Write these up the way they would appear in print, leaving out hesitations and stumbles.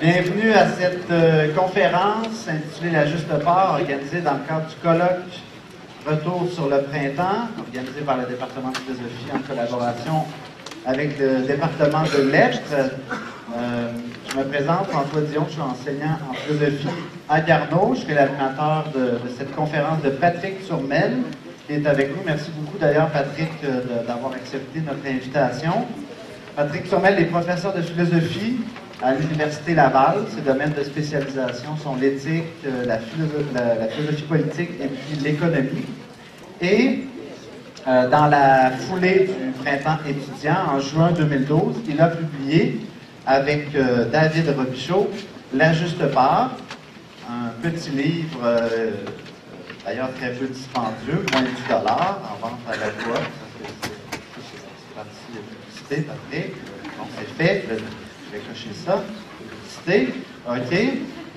Bienvenue à cette conférence intitulée La Juste Part, organisée dans le cadre du colloque Retour sur le printemps, organisé par le département de philosophie en collaboration avec le département de lettres. Je me présente, François Dion, je suis enseignant en philosophie à Garneau. Je serai l'animateur de cette conférence de Patrick Turmel, qui est avec nous. Merci beaucoup d'ailleurs, Patrick, d'avoir accepté notre invitation. Patrick Turmel est professeur de philosophie à l'Université Laval. Ses domaines de spécialisation sont l'éthique, la philosophie politique et puis l'économie. Et dans la foulée du printemps étudiant, en juin 2012, il a publié avec David Robichaud La Juste Part, un petit livre, d'ailleurs très peu dispendieux, moins de 10 $ en vente à la voix. C'est parti de publicité, Patrick. Donc c'est fait. Je vais cocher ça. Publicité. OK.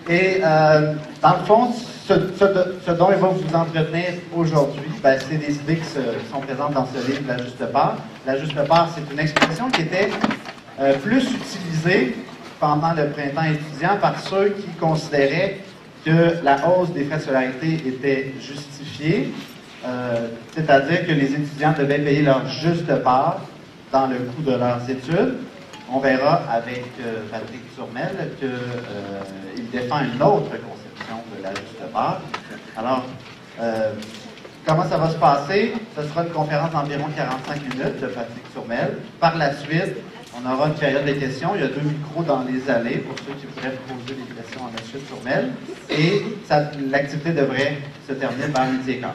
Et dans le fond, ce dont il va vous entretenir aujourd'hui, ben, c'est des idées qui sont présentes dans ce livre, La Juste Part. La Juste Part, c'est une expression qui était plus utilisée pendant le printemps étudiant par ceux qui considéraient que la hausse des frais de scolarité était justifiée, c'est-à-dire que les étudiants devaient payer leur juste part dans le coût de leurs études. On verra avec Patrick Turmel qu'il défend une autre conception de la juste part. Alors, comment ça va se passer? Ce sera une conférence d'environ 45 minutes de Patrick Turmel. Par la suite, on aura une période de questions. Il y a 2 micros dans les allées pour ceux qui pourraient poser des questions à M. Turmel. Et l'activité devrait se terminer vers 12h15.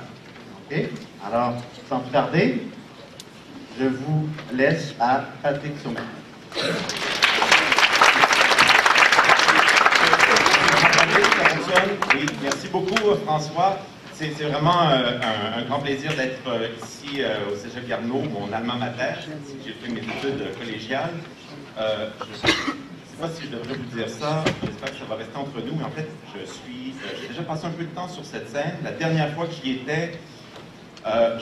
OK? Alors, sans plus tarder, je vous laisse à Patrick Turmel. Oui, merci beaucoup, François. C'est vraiment un grand plaisir d'être ici au Cégep Garneau, mon alma mater. J'ai fait mes études collégiales. Je ne sais pas si je devrais vous dire ça. J'espère que ça va rester entre nous. Mais en fait, j'ai déjà passé un peu de temps sur cette scène. La dernière fois que j'y étais,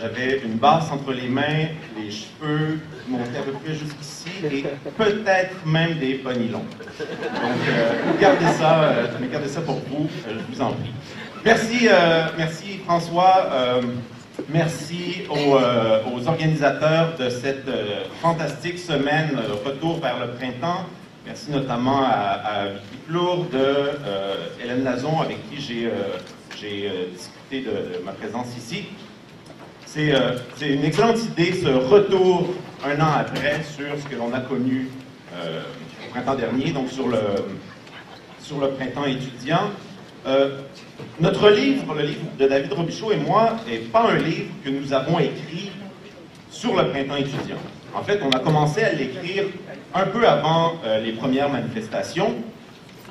j'avais une basse entre les mains, les cheveux montaient à peu près jusqu'ici et peut-être même des ponnilons. Donc, gardez ça pour vous, je vous en prie. Merci François, merci aux organisateurs de cette fantastique semaine Retour vers le printemps. Merci notamment à Vicky Plourde, Hélène Lazon, avec qui j'ai discuté de ma présence ici. C'est une excellente idée, ce retour un an après sur ce que l'on a connu au printemps dernier, donc sur le printemps étudiant. Notre livre, le livre de David Robichaud et moi, n'est pas un livre que nous avons écrit sur le printemps étudiant. En fait, on a commencé à l'écrire un peu avant les premières manifestations.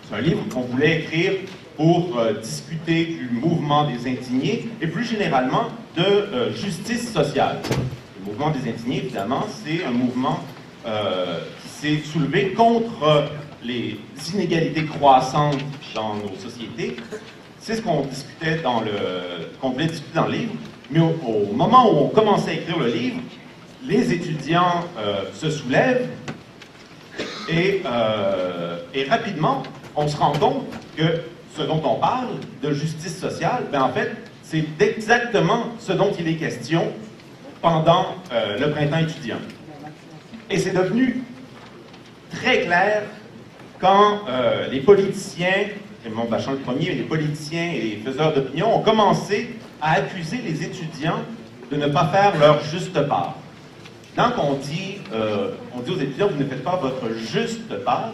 C'est un livre qu'on voulait écrire pour discuter du mouvement des indignés et plus généralement de justice sociale. Le mouvement des indignés, évidemment, c'est un mouvement qui s'est soulevé contre les inégalités croissantes dans nos sociétés. C'est ce qu'on discutait qu'on voulait discuter dans le livre, mais au moment où on commençait à écrire le livre, les étudiants se soulèvent et rapidement, on se rend compte que ce dont on parle, de justice sociale, ben en fait, c'est exactement ce dont il est question pendant le printemps étudiant. Et c'est devenu très clair quand les politiciens, Raymond Bachand le premier, les politiciens et les faiseurs d'opinion ont commencé à accuser les étudiants de ne pas faire leur juste part. Quand on dit aux étudiants, vous ne faites pas votre juste part,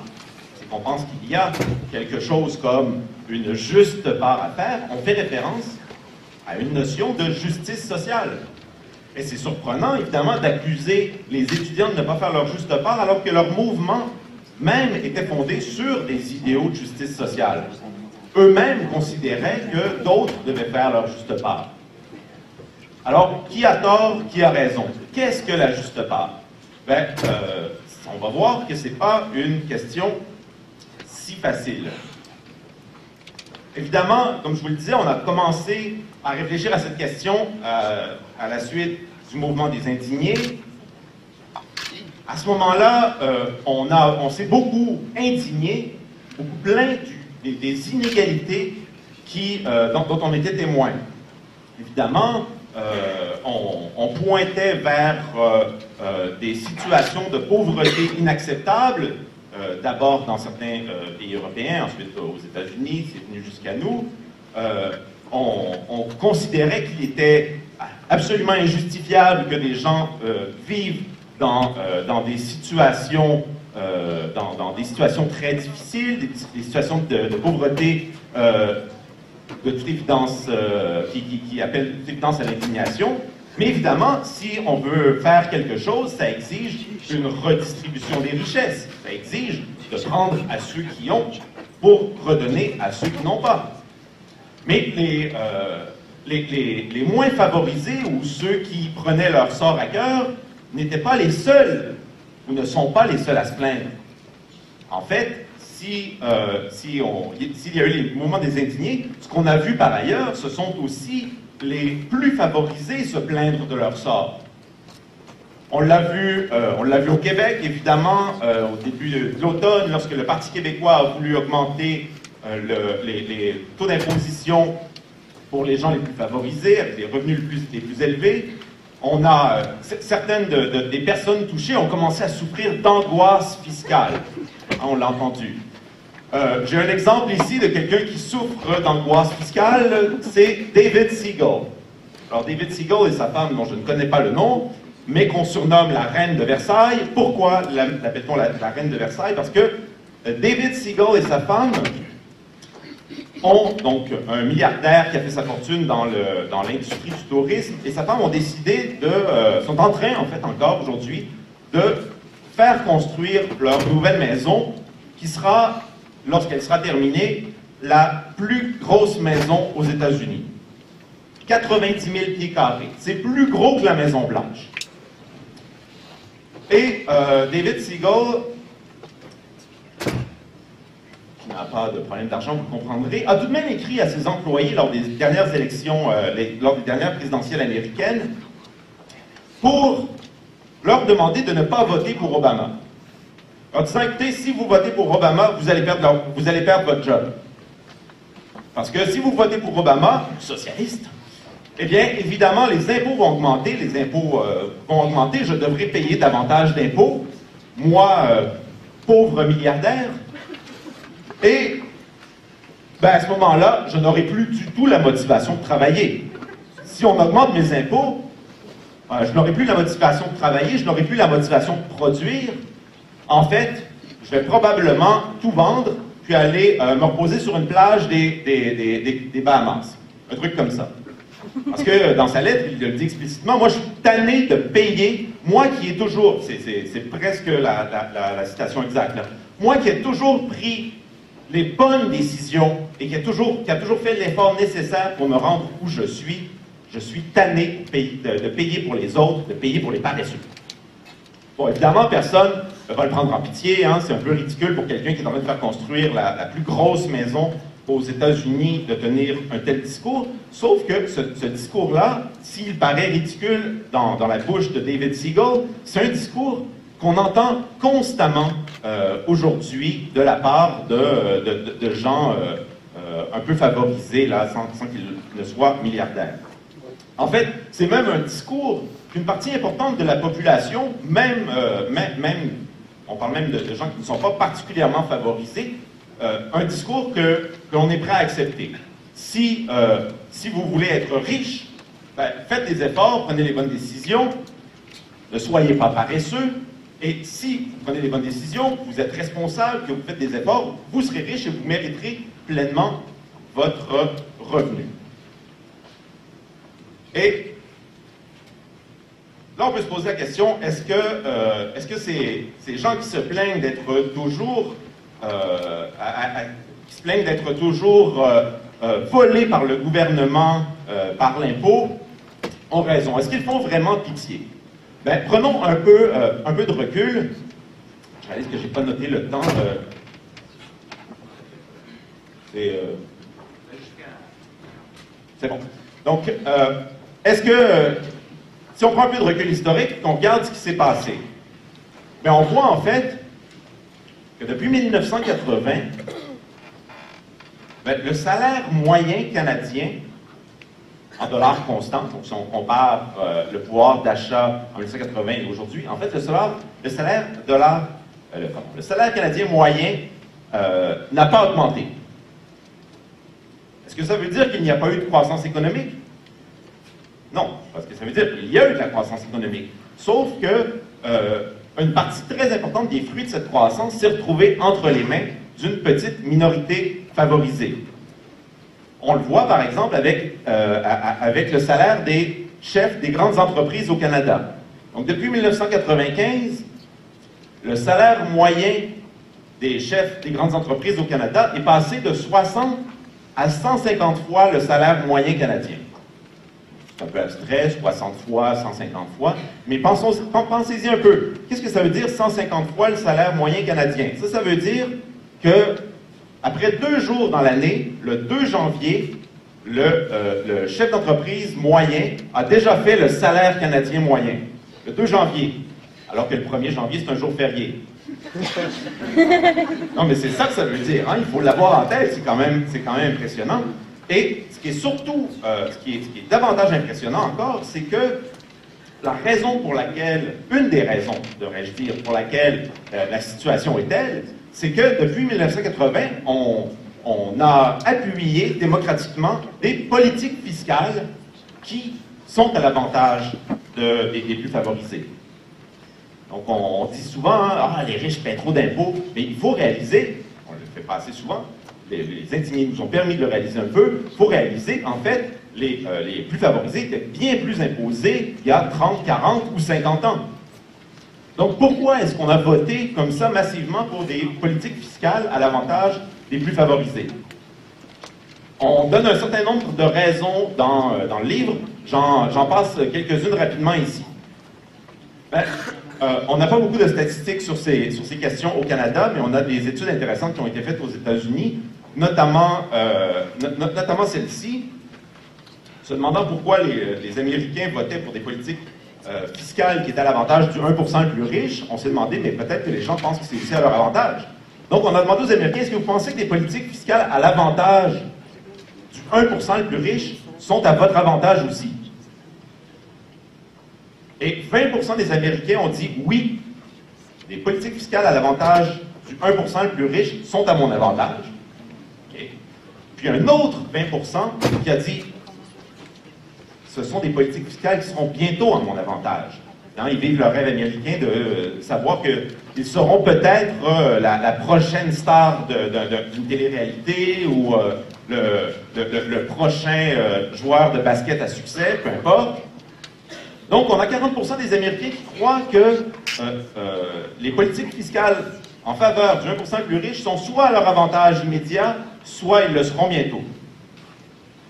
c'est qu'on pense qu'il y a quelque chose comme une juste part à faire, on fait référence à une notion de justice sociale. Et c'est surprenant, évidemment, d'accuser les étudiants de ne pas faire leur juste part alors que leur mouvement même était fondé sur des idéaux de justice sociale. Eux-mêmes considéraient que d'autres devaient faire leur juste part. Alors, qui a tort, qui a raison? Qu'est-ce que la juste part? Ben, on va voir que ce n'est pas une question si facile. Évidemment, comme je vous le disais, on a commencé à réfléchir à cette question à la suite du mouvement des indignés. À ce moment-là, on s'est beaucoup indigné plein des inégalités dont on était témoin. Évidemment, on pointait vers des situations de pauvreté inacceptables, d'abord dans certains pays européens, ensuite aux États-Unis, c'est venu jusqu'à nous. On considérait qu'il était absolument injustifiable que des gens vivent dans des situations très difficiles, des situations de pauvreté de toute évidence, qui appellent de toute évidence à l'indignation. Mais évidemment, si on veut faire quelque chose, ça exige une redistribution des richesses. Ça exige de prendre à ceux qui ont pour redonner à ceux qui n'ont pas. Mais les moins favorisés ou ceux qui prenaient leur sort à cœur n'étaient pas les seuls ou ne sont pas les seuls à se plaindre. En fait, s'il y a eu les mouvements des indignés, ce qu'on a vu par ailleurs, ce sont aussi les plus favorisés se plaindre de leur sort. On l'a vu au Québec, évidemment, au début de l'automne, lorsque le Parti québécois a voulu augmenter les taux d'imposition pour les gens les plus favorisés, avec les revenus les plus élevés. Certaines des personnes touchées ont commencé à souffrir d'angoisse fiscale. On l'a entendu. J'ai un exemple ici de quelqu'un qui souffre d'angoisse fiscale, c'est David Seagull. Alors David Seagull et sa femme, dont je ne connais pas le nom, mais qu'on surnomme la reine de Versailles. Pourquoi l'appelle-t-on la reine de Versailles? Parce que David Seagull et sa femme ont donc un milliardaire qui a fait sa fortune dans l'industrie du tourisme, et sa femme ont décidé sont en train, en fait, encore aujourd'hui, de faire construire leur nouvelle maison, qui sera, lorsqu'elle sera terminée, la plus grosse maison aux États-Unis. 90 000 pieds carrés. C'est plus gros que la Maison Blanche. Et David Seagull, qui n'a pas de problème d'argent, vous le comprendrez, a tout de même écrit à ses employés lors des dernières élections, lors des dernières présidentielles américaines, pour leur demander de ne pas voter pour Obama. En disant, écoutez, si vous votez pour Obama, vous allez perdre votre job. Parce que si vous votez pour Obama, socialiste, eh bien, évidemment, les impôts vont augmenter, je devrais payer davantage d'impôts, moi, pauvre milliardaire, et à ce moment-là, je n'aurai plus du tout la motivation de travailler. Si on augmente mes impôts, je n'aurai plus la motivation de travailler, je n'aurai plus la motivation de produire. En fait, je vais probablement tout vendre, puis aller me reposer sur une plage des Bahamas. Un truc comme ça. Parce que dans sa lettre, il le dit explicitement, moi je suis tanné de payer, moi qui ai toujours, c'est presque la citation exacte, là, moi qui ai toujours pris les bonnes décisions et qui a toujours fait l'effort nécessaire pour me rendre où je suis tanné de payer pour les autres, de payer pour les paresseux. Bon, évidemment, personne ne va le prendre en pitié, hein, c'est un peu ridicule pour quelqu'un qui est en train de faire construire la plus grosse maison aux États-Unis de tenir un tel discours, sauf que ce discours-là, s'il paraît ridicule dans la bouche de David Seagull, c'est un discours qu'on entend constamment aujourd'hui de la part de gens un peu favorisés, là, sans qu'ils ne soient milliardaires. En fait, c'est même un discours qu'une partie importante de la population, on parle même de gens qui ne sont pas particulièrement favorisés, un discours que l'on est prêt à accepter. Si vous voulez être riche, faites des efforts, prenez les bonnes décisions, ne soyez pas paresseux, et si vous prenez les bonnes décisions, vous êtes responsable, que vous faites des efforts, vous serez riche et vous mériterez pleinement votre revenu. Et là, on peut se poser la question, est-ce que ces gens qui se plaignent d'être toujours volés par le gouvernement, par l'impôt, ont raison? Est-ce qu'ils font vraiment pitié? Prenons un peu de recul. Je réalise que je n'ai pas noté le temps. C'est bon. Donc, est-ce que, si on prend un peu de recul historique, qu'on regarde ce qui s'est passé, on voit en fait que depuis 1980, Ben, le salaire moyen canadien, en dollars constants, donc si on compare le pouvoir d'achat en 1980 et aujourd'hui, en fait, le salaire canadien moyen n'a pas augmenté. Est-ce que ça veut dire qu'il n'y a pas eu de croissance économique? Non, parce que ça veut dire qu'il y a eu de la croissance économique. Sauf que une partie très importante des fruits de cette croissance s'est retrouvée entre les mains d'une petite minorité favorisée. On le voit par exemple avec le salaire des chefs des grandes entreprises au Canada. Donc depuis 1995, le salaire moyen des chefs des grandes entreprises au Canada est passé de 60 à 150 fois le salaire moyen canadien. C'est un peu abstrait, 60 fois, 150 fois, mais pensez-y un peu. Qu'est-ce que ça veut dire 150 fois le salaire moyen canadien? Ça veut dire que après 2 jours dans l'année, le 2 janvier, le chef d'entreprise moyen a déjà fait le salaire canadien moyen. Le 2 janvier. Alors que le 1er janvier, c'est un jour férié. Non, mais c'est ça que ça veut dire. Hein? Il faut l'avoir en tête. C'est quand même impressionnant. Et ce qui est surtout, ce qui est davantage impressionnant encore, c'est que une des raisons, devrais-je dire, pour laquelle la situation est telle, c'est que depuis 1980, on a appuyé démocratiquement des politiques fiscales qui sont à l'avantage des plus favorisés. Donc on dit souvent, hein, les riches paient trop d'impôts, mais il faut réaliser, on le fait pas assez souvent, les indignés nous ont permis de le réaliser un peu, il faut réaliser qu'en fait, les plus favorisés étaient bien plus imposés il y a 30, 40 ou 50 ans. Donc pourquoi est-ce qu'on a voté comme ça massivement pour des politiques fiscales à l'avantage des plus favorisés? On donne un certain nombre de raisons dans le livre, j'en passe quelques-unes rapidement ici. On n'a pas beaucoup de statistiques sur ces questions au Canada, mais on a des études intéressantes qui ont été faites aux États-Unis, notamment celle-ci, se demandant pourquoi les Américains votaient pour des politiques fiscales qui étaient à l'avantage du 1% le plus riche. On s'est demandé, mais peut-être que les gens pensent que c'est aussi à leur avantage. Donc on a demandé aux Américains, est-ce que vous pensez que des politiques fiscales à l'avantage du 1% le plus riche sont à votre avantage aussi? Et 20% des Américains ont dit oui, les politiques fiscales à l'avantage du 1% le plus riche sont à mon avantage. Okay. Puis un autre 20% qui a dit ce sont des politiques fiscales qui seront bientôt à mon avantage. Hein, ils vivent leur rêve américain de savoir qu'ils seront peut-être la prochaine star d'une télé-réalité ou le prochain joueur de basket à succès, peu importe. Donc, on a 40% des Américains qui croient que les politiques fiscales en faveur du 1% le plus riche sont soit à leur avantage immédiat, soit ils le seront bientôt.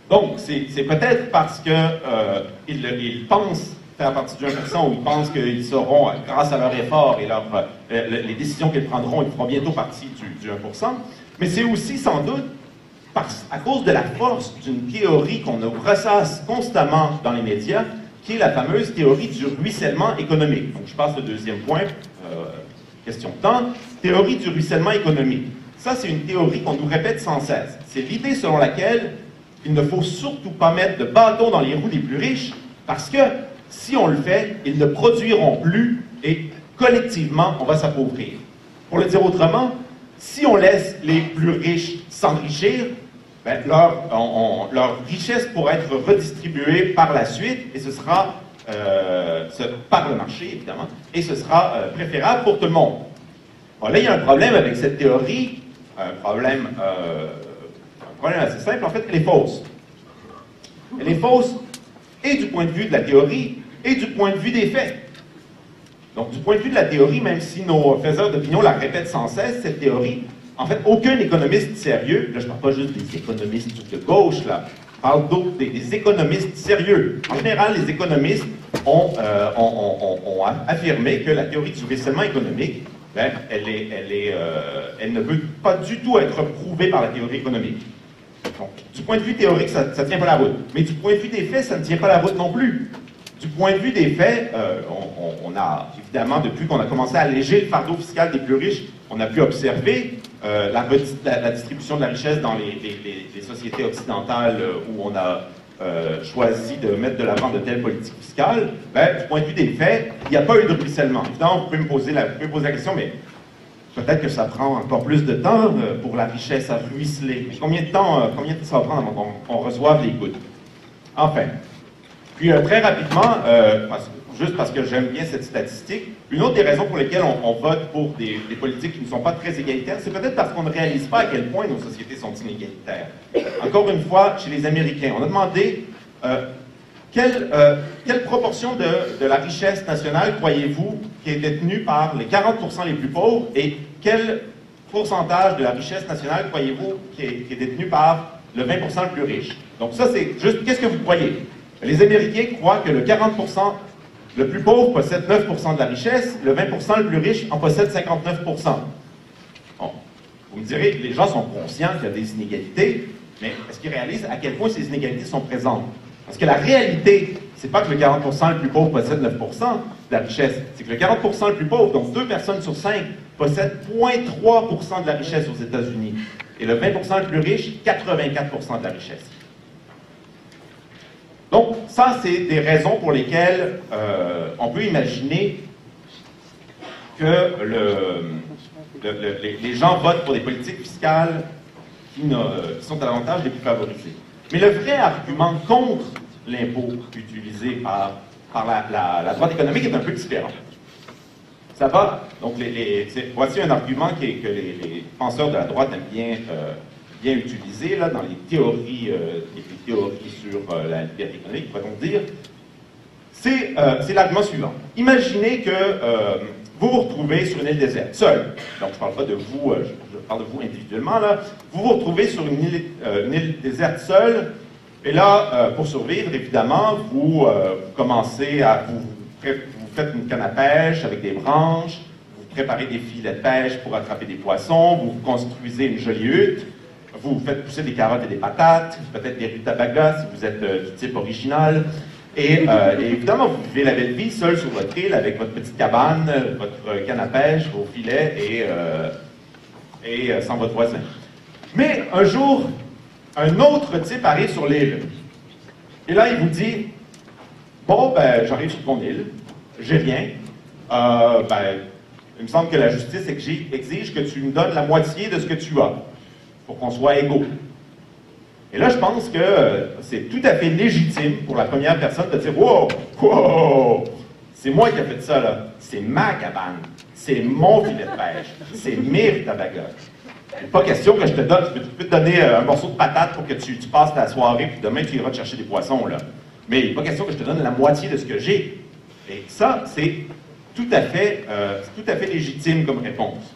Donc, c'est peut-être parce qu'ils pensent faire partie du 1% ou ils pensent qu'ils seront, grâce à leur effort et les décisions qu'ils prendront, ils feront bientôt partie du 1%. Mais c'est aussi sans doute à cause de la force d'une théorie qu'on ressasse constamment dans les médias, qui est la fameuse théorie du ruissellement économique. Donc, je passe au deuxième point, question de temps. Théorie du ruissellement économique. Ça, c'est une théorie qu'on nous répète sans cesse. C'est l'idée selon laquelle il ne faut surtout pas mettre de bâton dans les roues des plus riches, parce que si on le fait, ils ne produiront plus et collectivement, on va s'appauvrir. Pour le dire autrement, si on laisse les plus riches s'enrichir, ben, leur richesse pourra être redistribuée par la suite, et ce sera par le marché, évidemment, et ce sera préférable pour tout le monde. Bon, là, il y a un problème avec cette théorie, un problème assez simple, en fait, elle est fausse. Elle est fausse et du point de vue de la théorie et du point de vue des faits. Donc, du point de vue de la théorie, même si nos faiseurs d'opinion la répètent sans cesse, cette théorie, en fait, aucun économiste sérieux, là je ne parle pas juste des économistes de gauche, là, je parle d'autres, des économistes sérieux. En général, les économistes ont affirmé que la théorie du ruissellement économique, ben, elle ne peut pas du tout être prouvée par la théorie économique. Donc, du point de vue théorique, ça ne tient pas la route. Mais du point de vue des faits, ça ne tient pas la route non plus. Du point de vue des faits, on a, évidemment, depuis qu'on a commencé à alléger le fardeau fiscal des plus riches, on a pu observer la distribution de la richesse dans les sociétés occidentales où on a choisi de mettre de l'avant de telles politiques fiscales, ben, du point de vue des faits, il n'y a pas eu de ruissellement. Évidemment, vous pouvez me poser la question, mais peut-être que ça prend encore plus de temps pour la richesse à ruisseler. Mais combien de temps ça va prendre avant qu'on reçoive les gouttes? Enfin. Puis très rapidement, juste parce que j'aime bien cette statistique, une autre des raisons pour lesquelles on vote pour des politiques qui ne sont pas très égalitaires, c'est peut-être parce qu'on ne réalise pas à quel point nos sociétés sont inégalitaires. Encore une fois, chez les Américains, on a demandé quelle proportion de la richesse nationale croyez-vous qui est détenue par les 40% les plus pauvres et quel pourcentage de la richesse nationale croyez-vous qui est détenue par le 20% le plus riche? Donc ça, c'est juste, qu'est-ce que vous croyez? Les Américains croient que le 40% le plus pauvre possède 9% de la richesse, le 20% le plus riche en possède 59%. Bon, vous me direz que les gens sont conscients qu'il y a des inégalités, mais est-ce qu'ils réalisent à quel point ces inégalités sont présentes? Parce que la réalité, c'est pas que le 40% le plus pauvre possède 9% de la richesse, c'est que le 40% le plus pauvre, donc 2 personnes sur 5, possèdent 0,3% de la richesse aux États-Unis. Et le 20% le plus riche, 84% de la richesse. Donc, ça, c'est des raisons pour lesquelles on peut imaginer que les gens votent pour des politiques fiscales qui sont à l'avantage des plus favorisés. Mais le vrai argument contre l'impôt utilisé par la droite économique est un peu différent. Ça va, donc voici un argument que les penseurs de la droite aiment bien utiliser là, dans les théories sur la liberté économique, pourrait-on dire. C'est l'argument suivant. Imaginez que vous vous retrouvez sur une île déserte, seul. Donc je ne parle pas de vous, je parle de vous individuellement, là. Vous vous retrouvez sur une île déserte seul, et là, pour survivre, évidemment, vous commencez à... Vous faites une canne à pêche avec des branches, vous préparez des filets de pêche pour attraper des poissons, vous construisez une jolie hutte, vous faites pousser des carottes et des patates, peut-être des rutabagas si vous êtes du type original. Et évidemment, vous vivez la belle vie seul sur votre île avec votre petite cabane, votre canne à pêche, vos filets et sans votre voisin. Mais un jour, un autre type arrive sur l'île. Et là, il vous dit, bon, ben, j'arrive sur ton île, j'ai rien. Il me semble que la justice exige que tu me donnes la moitié de ce que tu as, pour qu'on soit égaux. Et là, je pense que c'est tout à fait légitime pour la première personne de dire « Wow, wow, c'est moi qui ai fait ça, là. C'est ma cabane. C'est mon filet de pêche. C'est mes rutabagas. Il n'est pas question que je te donne, je peux te donner un morceau de patate pour que tu passes ta soirée, puis demain, tu iras te chercher des poissons, là. Mais il n'est pas question que je te donne la moitié de ce que j'ai. » Et ça, c'est tout à fait légitime comme réponse.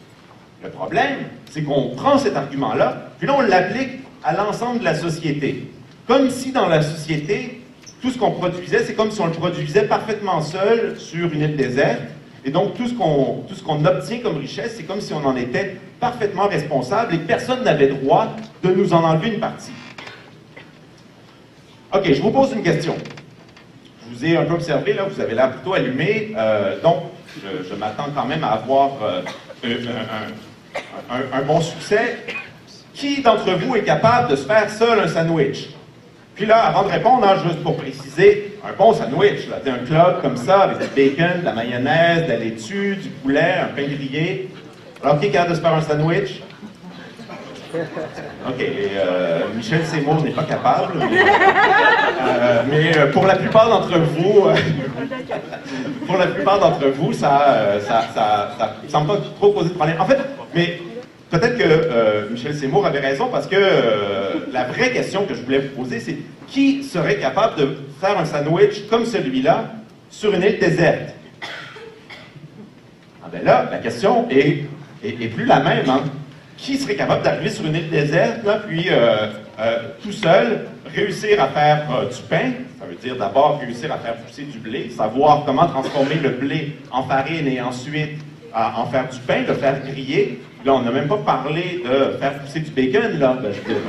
Le problème, c'est qu'on prend cet argument-là, puis là, on l'applique à l'ensemble de la société. Comme si dans la société, tout ce qu'on produisait, c'est comme si on le produisait parfaitement seul sur une île déserte, et donc tout ce qu'on obtient comme richesse, c'est comme si on en était parfaitement responsable et personne n'avait droit de nous en enlever une partie. OK, je vous pose une question. Je vous ai un peu observé, là, vous avez l'air plutôt allumé, donc je m'attends quand même à avoir un bon succès. Qui d'entre vous est capable de se faire seul un sandwich? Puis là, avant de répondre, hein, juste pour préciser, un bon sandwich, là, un club comme ça, avec du bacon, de la mayonnaise, de la laitue, du poulet, un pain grillé. Alors, qui est capable de se faire un sandwich? OK, Michel Seymour n'est pas capable, mais pour la plupart d'entre vous, ça ne semble pas trop poser de problème. En fait, mais peut-être que Michel Seymour avait raison parce que la vraie question que je voulais vous poser, c'est qui serait capable de faire un sandwich comme celui-là sur une île déserte? Ah ben là, la question est plus la même, hein? Qui serait capable d'arriver sur une île déserte, là, puis tout seul, réussir à faire du pain? Ça veut dire d'abord réussir à faire pousser du blé, savoir comment transformer le blé en farine et ensuite en faire du pain, le faire griller. Là, on n'a même pas parlé de faire pousser du bacon, là. Ben, je veux dire,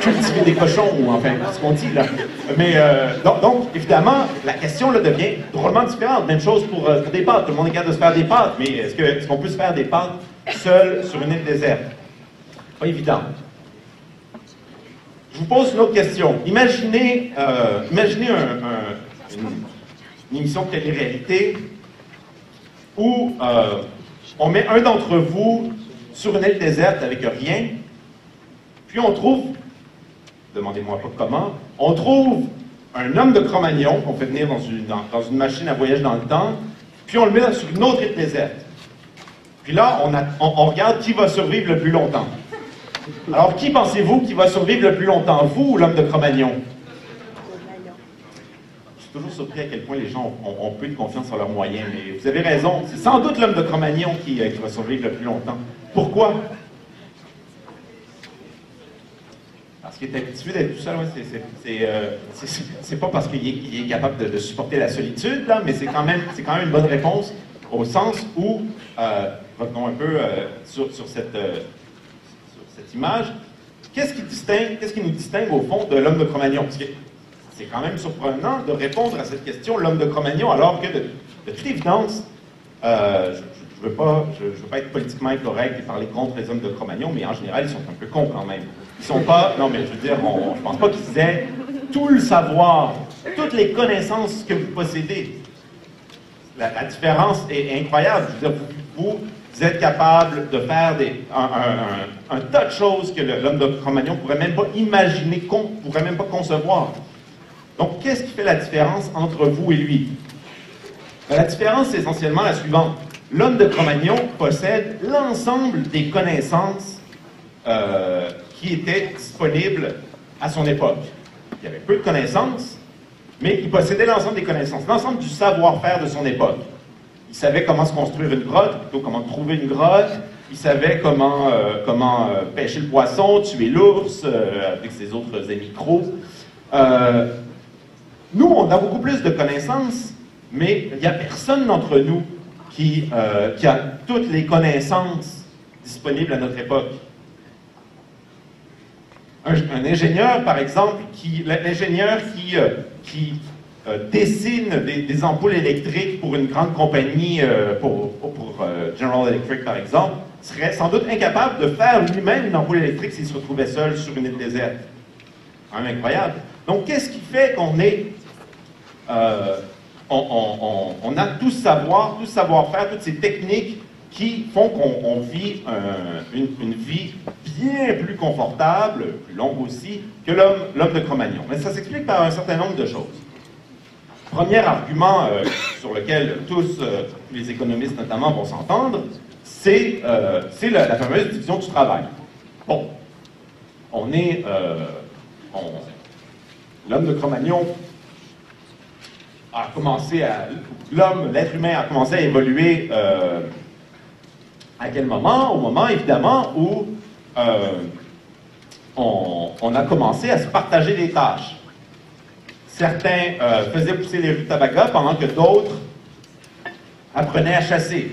cultiver des cochons, ou enfin, ce qu'on dit, là. Mais, donc, évidemment, la question, là, devient drôlement différente. Même chose pour des pâtes. Tout le monde est capable de se faire des pâtes, mais est-ce qu'on peut se faire des pâtes seul sur une île déserte? Pas évident. Je vous pose une autre question. Imaginez, une émission de télé-réalité où on met un d'entre vous sur une île déserte avec rien, puis on trouve, demandez-moi pas comment, on trouve un homme de Cro-Magnon qu'on fait venir dans une machine à voyage dans le temps, puis on le met sur une autre île déserte. Puis là, on regarde qui va survivre le plus longtemps. Alors, qui pensez-vous qui va survivre le plus longtemps, vous ou l'homme de Cro-Magnon? Je suis toujours surpris à quel point les gens ont peu de confiance en leurs moyens, mais vous avez raison, c'est sans doute l'homme de Cro-Magnon qui va survivre le plus longtemps. Pourquoi? Parce qu'il est habitué d'être tout seul, ouais, c'est pas parce qu'il est capable de supporter la solitude, là, mais c'est quand même une bonne réponse, au sens où, revenons un peu sur cette image, qu'est-ce qui nous distingue au fond de l'homme de Cro-Magnon? Parce que c'est quand même surprenant de répondre à cette question, l'homme de Cro-Magnon, alors que de toute évidence, je veux pas être politiquement incorrect et parler contre les hommes de Cro-Magnon, mais en général, ils sont un peu cons quand même. Ils sont pas, non mais je veux dire, je pense pas qu'ils aient tout le savoir, toutes les connaissances que vous possédez. La différence est incroyable. Je veux dire, vous êtes capable de faire un tas de choses que l'homme de Cro-Magnon ne pourrait même pas imaginer, pourrait même pas concevoir. Donc, qu'est-ce qui fait la différence entre vous et lui? La différence, c'est essentiellement la suivante. L'homme de Cro-Magnon possède l'ensemble des connaissances qui étaient disponibles à son époque. Il y avait peu de connaissances, mais il possédait l'ensemble des connaissances, l'ensemble du savoir-faire de son époque. Il savait comment se construire une grotte, plutôt comment trouver une grotte. Il savait comment pêcher le poisson, tuer l'ours avec ses autres amis crocs. Nous, on a beaucoup plus de connaissances, mais il n'y a personne d'entre nous qui a toutes les connaissances disponibles à notre époque. Un ingénieur, par exemple, l'ingénieur qui dessine des ampoules électriques pour une grande compagnie, pour General Electric par exemple, serait sans doute incapable de faire lui-même une ampoule électrique s'il se retrouvait seul sur une île déserte. Quand même incroyable. Donc qu'est-ce qui fait qu'on a tout ce savoir-faire, toutes ces techniques qui font qu'on vit une vie bien plus confortable, plus longue aussi, que l'homme de Cro-Magnon. Mais ça s'explique par un certain nombre de choses. Premier argument sur lequel tous les économistes notamment vont s'entendre, c'est la fameuse division du travail. Bon, l'homme de Cro-Magnon l'être humain a commencé à évoluer à quel moment? Au moment, évidemment, où on a commencé à se partager les tâches. Certains faisaient pousser les rutabagas pendant que d'autres apprenaient à chasser.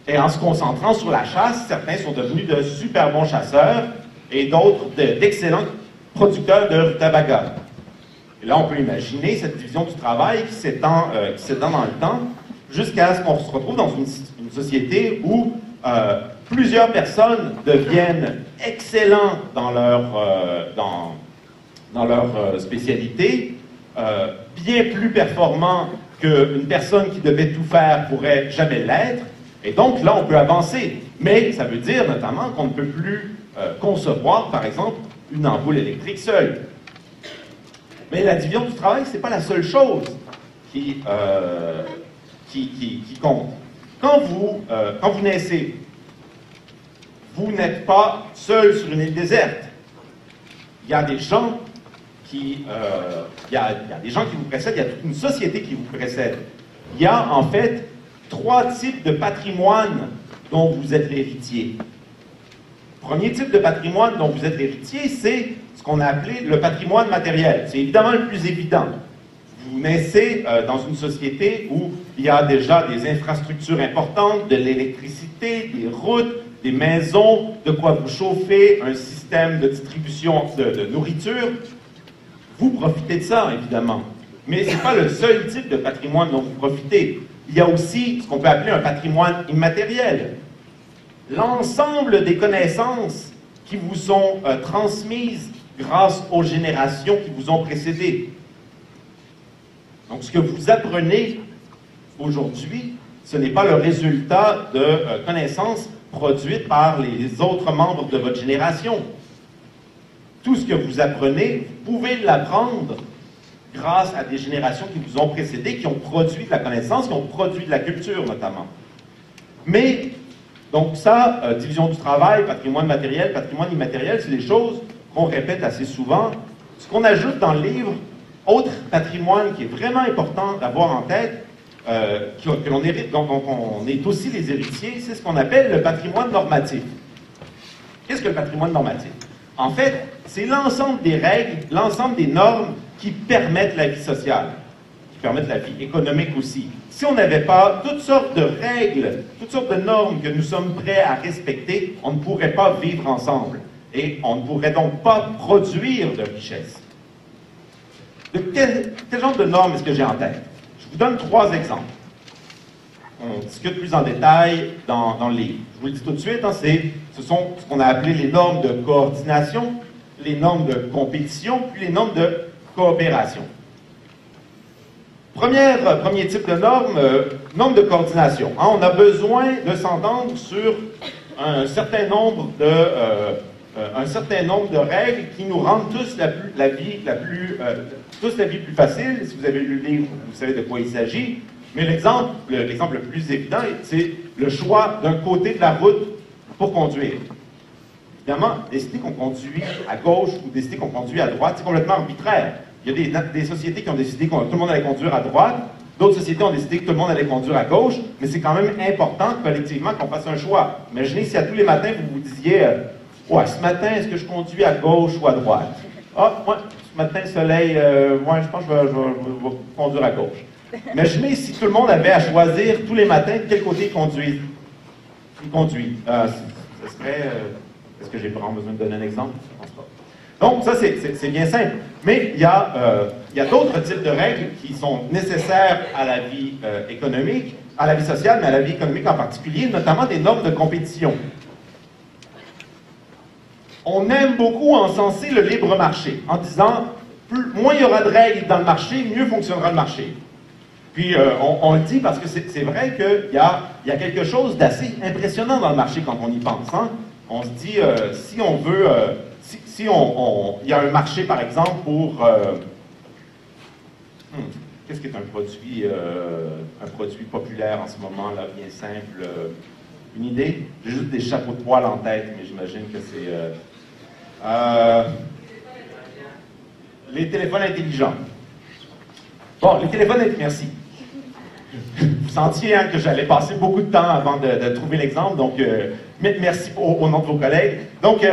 Et en se concentrant sur la chasse, certains sont devenus de super bons chasseurs et d'autres d'excellents producteurs de rutabagas. Et là, on peut imaginer cette division du travail qui s'étend dans le temps jusqu'à ce qu'on se retrouve dans une société où plusieurs personnes deviennent excellents dans leur spécialité, bien plus performants qu'une personne qui devait tout faire pourrait jamais l'être. Et donc, là, on peut avancer. Mais ça veut dire notamment qu'on ne peut plus concevoir, par exemple, une ampoule électrique seule. Mais la division du travail, ce n'est pas la seule chose qui compte. Quand vous naissez, vous n'êtes pas seul sur une île déserte. Il y a des gens qui vous précèdent, il y a toute une société qui vous précède. Il y a en fait 3 types de patrimoine dont vous êtes l'héritier. Premier type de patrimoine dont vous êtes l'héritier, c'est ce qu'on a appelé le patrimoine matériel. C'est évidemment le plus évident. Vous naissez dans une société où il y a déjà des infrastructures importantes, de l'électricité, des routes, des maisons, de quoi vous chauffer, un système de distribution de nourriture. Vous profitez de ça, évidemment. Mais ce n'est pas le seul type de patrimoine dont vous profitez. Il y a aussi ce qu'on peut appeler un patrimoine immatériel. l'ensemble des connaissances qui vous sont transmises grâce aux générations qui vous ont précédé. Donc, ce que vous apprenez aujourd'hui, ce n'est pas le résultat de connaissances produites par les autres membres de votre génération. Tout ce que vous apprenez, vous pouvez l'apprendre grâce à des générations qui vous ont précédé, qui ont produit de la connaissance, qui ont produit de la culture notamment. Mais, donc ça, division du travail, patrimoine matériel, patrimoine immatériel, c'est des choses qu'on répète assez souvent. Ce qu'on ajoute dans le livre, autre patrimoine qui est vraiment important d'avoir en tête, que l'on hérite, donc on est aussi les héritiers, c'est ce qu'on appelle le patrimoine normatif. Qu'est-ce que le patrimoine normatif? En fait, c'est l'ensemble des règles, l'ensemble des normes qui permettent la vie sociale, qui permettent la vie économique aussi. Si on n'avait pas toutes sortes de règles, toutes sortes de normes que nous sommes prêts à respecter, on ne pourrait pas vivre ensemble. Et on ne pourrait donc pas produire de richesse. De quel genre de normes est-ce que j'ai en tête? Je vous donne 3 exemples. On discute plus en détail dans le livre. Je vous le dis tout de suite, hein, ce sont ce qu'on a appelé les normes de coordination, les normes de compétition, puis les normes de coopération. Premier type de norme, norme de coordination. Hein, on a besoin de s'entendre sur un certain nombre de règles qui nous rendent tous la vie plus facile. Si vous avez lu le livre, vous savez de quoi il s'agit. Mais l'exemple le plus évident, c'est le choix d'un côté de la route pour conduire. Évidemment, décider qu'on conduit à gauche ou décider qu'on conduit à droite, c'est complètement arbitraire. Il y a des sociétés qui ont décidé que tout le monde allait conduire à droite, d'autres sociétés ont décidé que tout le monde allait conduire à gauche, mais c'est quand même important, collectivement, qu'on fasse un choix. Imaginez si à tous les matins, vous vous disiez ouais, ce matin, est-ce que je conduis à gauche ou à droite? Ah, moi, ce matin, soleil, moi, je pense que je vais conduire à gauche. Imaginez si tout le monde avait à choisir tous les matins de quel côté il conduit. Ce serait... est-ce que j'ai vraiment besoin de donner un exemple? Je pense pas. Donc, ça, c'est bien simple. Mais il y a d'autres types de règles qui sont nécessaires à la vie économique, à la vie sociale, mais à la vie économique en particulier, notamment des normes de compétition. On aime beaucoup encenser le libre marché, en disant, moins il y aura de règles dans le marché, mieux fonctionnera le marché. Puis, on le dit parce que c'est vrai qu'il y a quelque chose d'assez impressionnant dans le marché quand on y pense. Hein? On se dit, si on veut... il y a un marché, par exemple, pour... qu'est-ce qui est un produit populaire en ce moment, là, bien simple? Une idée? J'ai juste des chapeaux de poils en tête, mais j'imagine que c'est... les téléphones intelligents. Bon, les téléphones intelligents, merci. Vous sentiez hein, que j'allais passer beaucoup de temps avant de trouver l'exemple, donc merci au nom de vos collègues. Donc,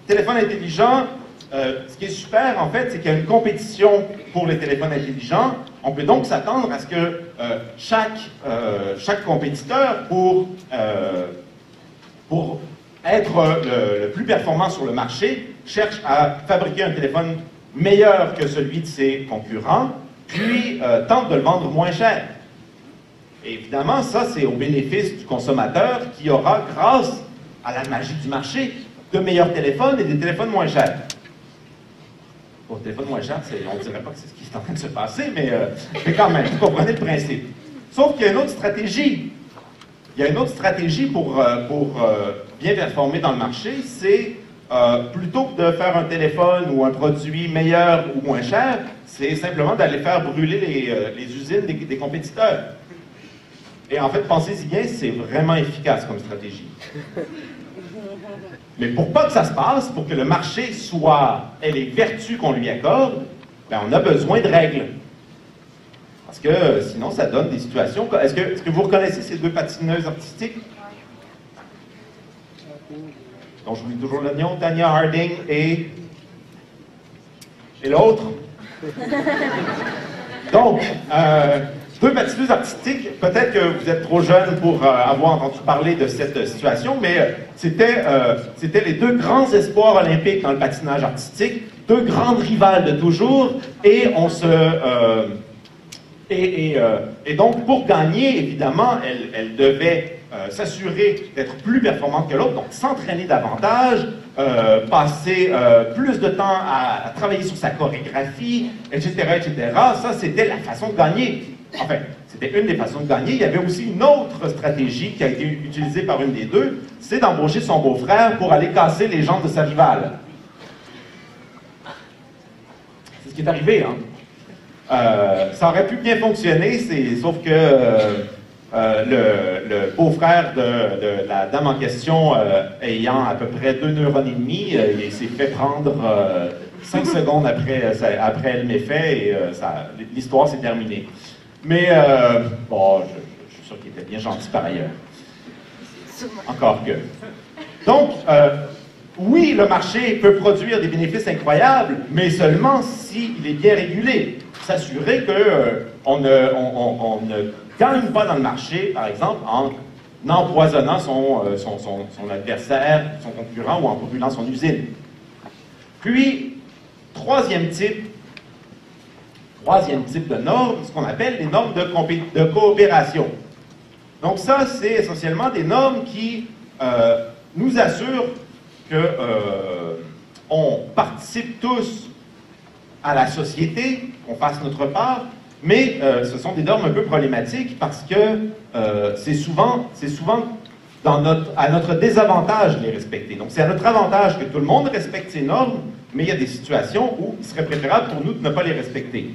téléphone intelligent, ce qui est super, en fait, c'est qu'il y a une compétition pour les téléphones intelligents. On peut donc s'attendre à ce que chaque compétiteur, pour être le plus performant sur le marché, cherche à fabriquer un téléphone meilleur que celui de ses concurrents, puis tente de le vendre moins cher. Et évidemment, ça, c'est au bénéfice du consommateur qui aura, grâce à la magie du marché, de meilleurs téléphones et des téléphones moins chers. Bon, téléphone moins cher, on ne dirait pas que c'est ce qui est en train de se passer, mais quand même, vous comprenez le principe. Sauf qu'il y a une autre stratégie. Il y a une autre stratégie pour bien performer dans le marché, c'est plutôt que de faire un téléphone ou un produit meilleur ou moins cher, c'est simplement d'aller faire brûler les usines des compétiteurs. Et en fait, pensez-y bien, c'est vraiment efficace comme stratégie. Mais pour pas que ça se passe, pour que le marché ait les vertus qu'on lui accorde, ben on a besoin de règles. Parce que sinon, ça donne des situations... Est-ce que vous reconnaissez ces deux patineuses artistiques? Donc, je vous dis toujours le nom, Tanya Harding et l'autre. Donc, deux patineuses artistiques, peut-être que vous êtes trop jeune pour avoir entendu parler de cette situation, mais c'était les deux grands espoirs olympiques dans le patinage artistique, deux grandes rivales de toujours, et donc pour gagner, évidemment, elles devaient s'assurer d'être plus performante que l'autre, donc s'entraîner davantage, passer plus de temps à travailler sur sa chorégraphie, etc., etc. Ça, c'était la façon de gagner. Enfin, c'était une des façons de gagner. Il y avait aussi une autre stratégie qui a été utilisée par une des deux, c'est d'embaucher son beau-frère pour aller casser les jambes de sa rivale. C'est ce qui est arrivé, hein. Ça aurait pu bien fonctionner, sauf que le beau-frère de la dame en question, ayant à peu près 2 neurones et demi, il s'est fait prendre 5 secondes après le méfait et l'histoire s'est terminée. Mais bon, je suis sûr qu'il était bien gentil par ailleurs. Encore que. Donc, oui, le marché peut produire des bénéfices incroyables, mais seulement s'il est bien régulé. S'assurer qu'on ne gagne pas dans le marché, par exemple, en empoisonnant son adversaire, son concurrent ou en brûlant son usine. Puis, troisième type de normes, ce qu'on appelle les normes de coopération. Donc ça, c'est essentiellement des normes qui nous assurent qu'on participe tous à la société, qu'on fasse notre part, mais ce sont des normes un peu problématiques parce que c'est souvent à notre désavantage de les respecter. Donc c'est à notre avantage que tout le monde respecte ces normes, mais il y a des situations où il serait préférable pour nous de ne pas les respecter.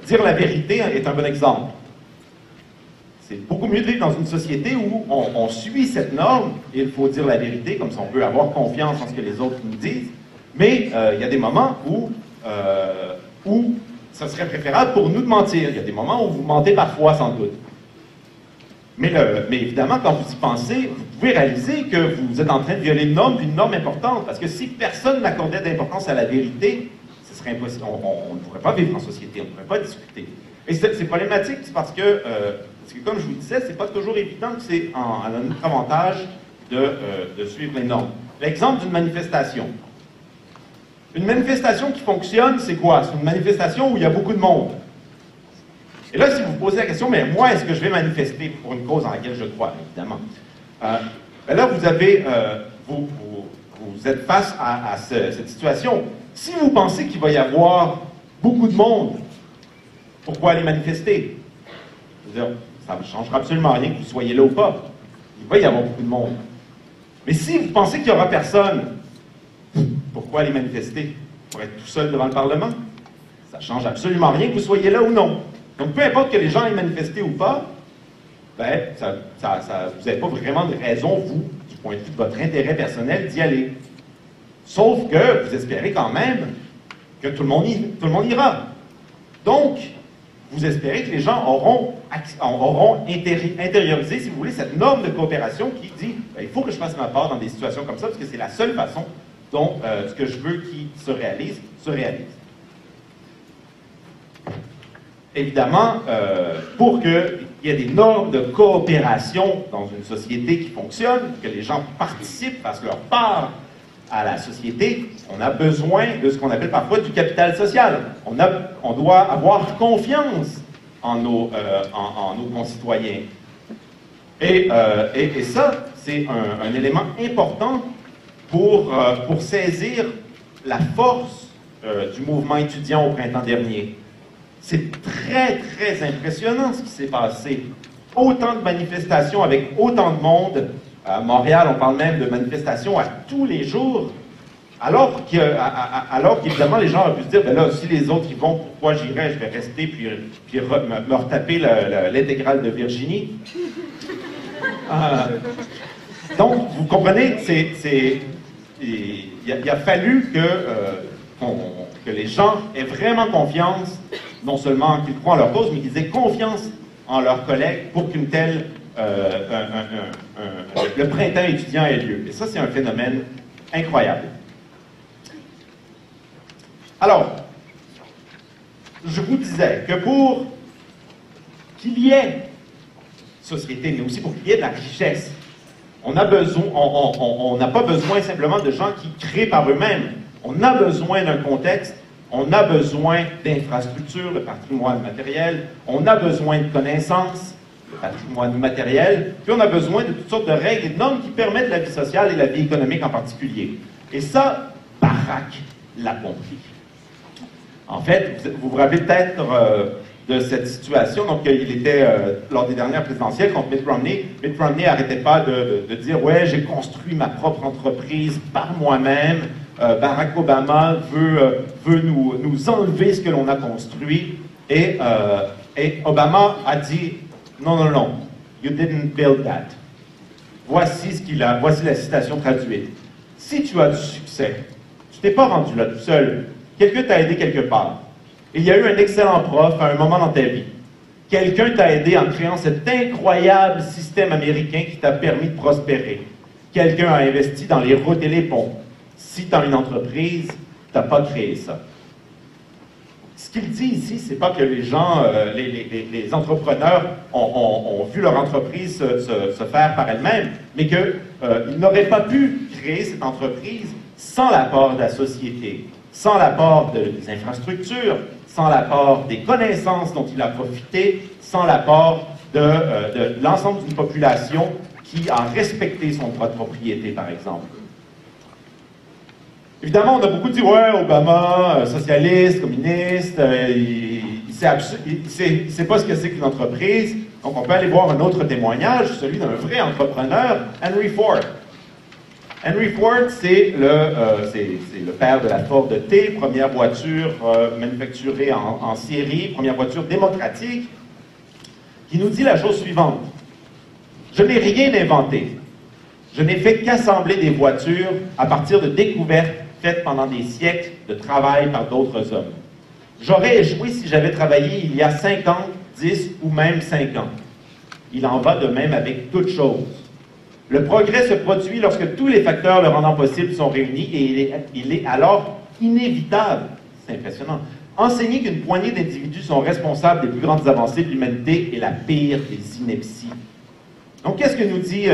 Dire la vérité est un bon exemple. C'est beaucoup mieux de vivre dans une société où on suit cette norme, et il faut dire la vérité, comme ça on peut avoir confiance en ce que les autres nous disent, mais il y a des moments où ça serait préférable pour nous de mentir. Il y a des moments où vous mentez parfois, sans doute. Mais évidemment, quand vous y pensez, vous pouvez réaliser que vous êtes en train de violer une norme importante, parce que si personne n'accordait d'importance à la vérité, ce serait impossible. On ne pourrait pas vivre en société, on ne pourrait pas discuter. Et c'est problématique, c'est parce que, comme je vous disais, c'est pas toujours évident que c'est à notre avantage de suivre les normes. L'exemple d'une manifestation. Une manifestation qui fonctionne, c'est quoi? C'est une manifestation où il y a beaucoup de monde. Et là, si vous vous posez la question, mais moi, est-ce que je vais manifester pour une cause dans laquelle je crois, évidemment? Ben là, vous êtes face à cette situation. Si vous pensez qu'il va y avoir beaucoup de monde, pourquoi aller manifester? Je veux dire, ça ne changera absolument rien que vous soyez là ou pas. Il va y avoir beaucoup de monde. Mais si vous pensez qu'il n'y aura personne, pourquoi aller manifester? Pour être tout seul devant le Parlement? Ça ne change absolument rien que vous soyez là ou non. Donc, peu importe que les gens aient manifesté ou pas, ben, vous n'avez pas vraiment de raison, vous, du point de vue de votre intérêt personnel, d'y aller. Sauf que vous espérez quand même que tout le monde ira. Donc, vous espérez que les gens auront intériorisé, si vous voulez, cette norme de coopération qui dit ben, il faut que je fasse ma part dans des situations comme ça, parce que c'est la seule façon dont ce que je veux qu'il se réalise, se réalise. Évidemment, pour qu'il y ait des normes de coopération dans une société qui fonctionne, que les gens participent, fassent leur part à la société, on a besoin de ce qu'on appelle parfois du capital social. On doit avoir confiance en nos concitoyens. Et ça, c'est un élément important pour saisir la force du mouvement étudiant au printemps dernier. C'est très, très impressionnant ce qui s'est passé. Autant de manifestations avec autant de monde. À Montréal, on parle même de manifestations à tous les jours. Alors qu'évidemment, les gens auraient pu se dire, ben là, si les autres y vont, pourquoi j'irais? Je vais rester puis me retaper l'intégrale de Virginie. Donc, vous comprenez, il a fallu que les gens aient vraiment confiance, non seulement qu'ils croient en leur cause, mais qu'ils aient confiance en leurs collègues pour qu'une telle le printemps étudiant ait lieu. Et ça, c'est un phénomène incroyable. Alors, je vous disais que pour qu'il y ait société, mais aussi pour qu'il y ait de la richesse, on n'a pas besoin simplement de gens qui créent par eux-mêmes. On a besoin d'un contexte, on a besoin d'infrastructures, de patrimoine matériel, on a besoin de connaissances, patrimoine immatériel, puis on a besoin de toutes sortes de règles et de normes qui permettent la vie sociale et la vie économique en particulier. Et ça, Barack l'a compris. En fait, vous vous rappelez peut-être de cette situation. Donc, il était, lors des dernières présidentielles, contre Mitt Romney. Mitt Romney n'arrêtait pas de dire « Ouais, j'ai construit ma propre entreprise par moi-même. Barack Obama veut nous enlever ce que l'on a construit. » Et Obama a dit « Non, non, non, you didn't build that. » Voici la citation traduite. Si tu as du succès, tu t'es pas rendu là tout seul. Quelqu'un t'a aidé quelque part. Il y a eu un excellent prof à un moment dans ta vie. Quelqu'un t'a aidé en créant cet incroyable système américain qui t'a permis de prospérer. Quelqu'un a investi dans les routes et les ponts. Si tu as une entreprise, tu n'as pas créé ça. Ce qu'il dit ici, c'est pas que les gens, les entrepreneurs ont vu leur entreprise se faire par elle-même, mais qu'ils n'auraient pas pu créer cette entreprise sans l'apport de la société, sans l'apport des infrastructures, sans l'apport des connaissances dont il a profité, sans l'apport de l'ensemble d'une population qui a respecté son droit de propriété, par exemple. Évidemment, on a beaucoup dit « Ouais, Obama, socialiste, communiste, il sait pas ce que c'est qu'une entreprise. » Donc, on peut aller voir un autre témoignage, celui d'un vrai entrepreneur, Henry Ford. Henry Ford, c'est le père de la Ford T, première voiture manufacturée en série, première voiture démocratique, qui nous dit la chose suivante. « Je n'ai rien inventé. Je n'ai fait qu'assembler des voitures à partir de découvertes faites pendant des siècles de travail par d'autres hommes. J'aurais échoué si j'avais travaillé il y a 5 ans, 10 ou même 5 ans. Il en va de même avec toute chose. Le progrès se produit lorsque tous les facteurs le rendant possible sont réunis et il est alors inévitable, c'est impressionnant, enseigner qu'une poignée d'individus sont responsables des plus grandes avancées de l'humanité et la pire des inepties. » Donc, qu'est-ce que nous dit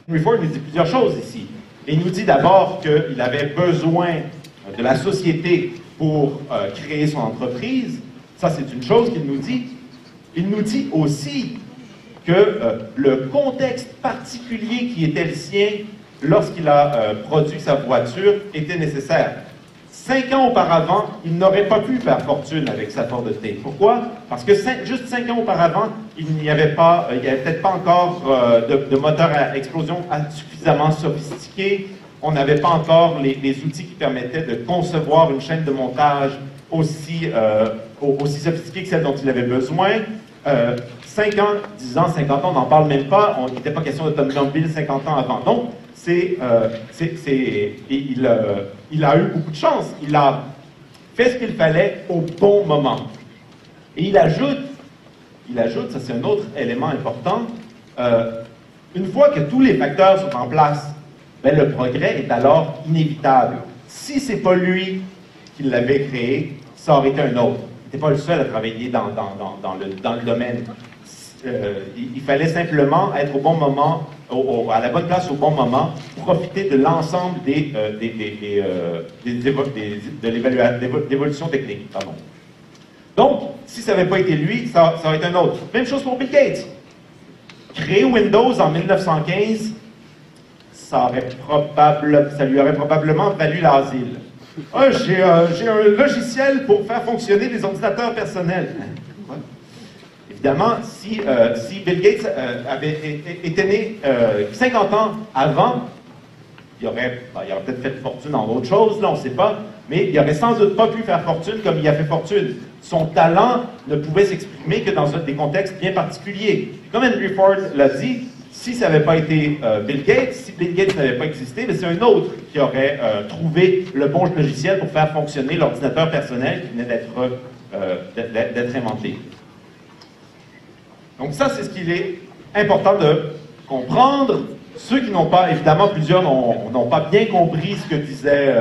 Henry Ford nous dit plusieurs choses ici. Il nous dit d'abord qu'il avait besoin de la société pour créer son entreprise. Ça, c'est une chose qu'il nous dit. Il nous dit aussi que le contexte particulier qui était le sien lorsqu'il a produit sa voiture était nécessaire. 5 ans auparavant, il n'aurait pas pu faire fortune avec sa Ford T. Pourquoi? Parce que juste 5 ans auparavant, il n'y avait peut-être pas encore de moteur à explosion suffisamment sophistiqué. On n'avait pas encore les outils qui permettaient de concevoir une chaîne de montage aussi sophistiquée que celle dont il avait besoin. 5 ans, 10 ans, 50 ans, on n'en parle même pas. Il n'était pas question d'automobile 50 ans avant. Donc, il a eu beaucoup de chance. Il a fait ce qu'il fallait au bon moment. Et il ajoute, ça c'est un autre élément important, une fois que tous les facteurs sont en place, ben, le progrès est alors inévitable. Si ce n'est pas lui qui l'avait créé, ça aurait été un autre. Il n'était pas le seul à travailler dans le domaine. Il fallait simplement être au bon moment, à la bonne place au bon moment, profiter de l'ensemble d'évolutions techniques. Pardon. Donc, si ça n'avait pas été lui, ça aurait été un autre. Même chose pour Bill Gates. Créer Windows en 1915, ça lui aurait probablement valu l'asile. Ah, j'ai un logiciel pour faire fonctionner les ordinateurs personnels. Évidemment, si Bill Gates était né 50 ans avant, il aurait peut-être fait fortune dans d'autres choses, là, on ne sait pas, mais il n'aurait sans doute pas pu faire fortune comme il a fait fortune. Son talent ne pouvait s'exprimer que dans des contextes bien particuliers. Comme Henry Ford l'a dit, si ça n'avait pas été Bill Gates, si Bill Gates n'avait pas existé, c'est un autre qui aurait trouvé le bon logiciel pour faire fonctionner l'ordinateur personnel qui venait d'être inventé. Donc ça, c'est ce qu'il est important de comprendre. Ceux qui n'ont pas, évidemment, plusieurs n'ont pas bien compris ce que disait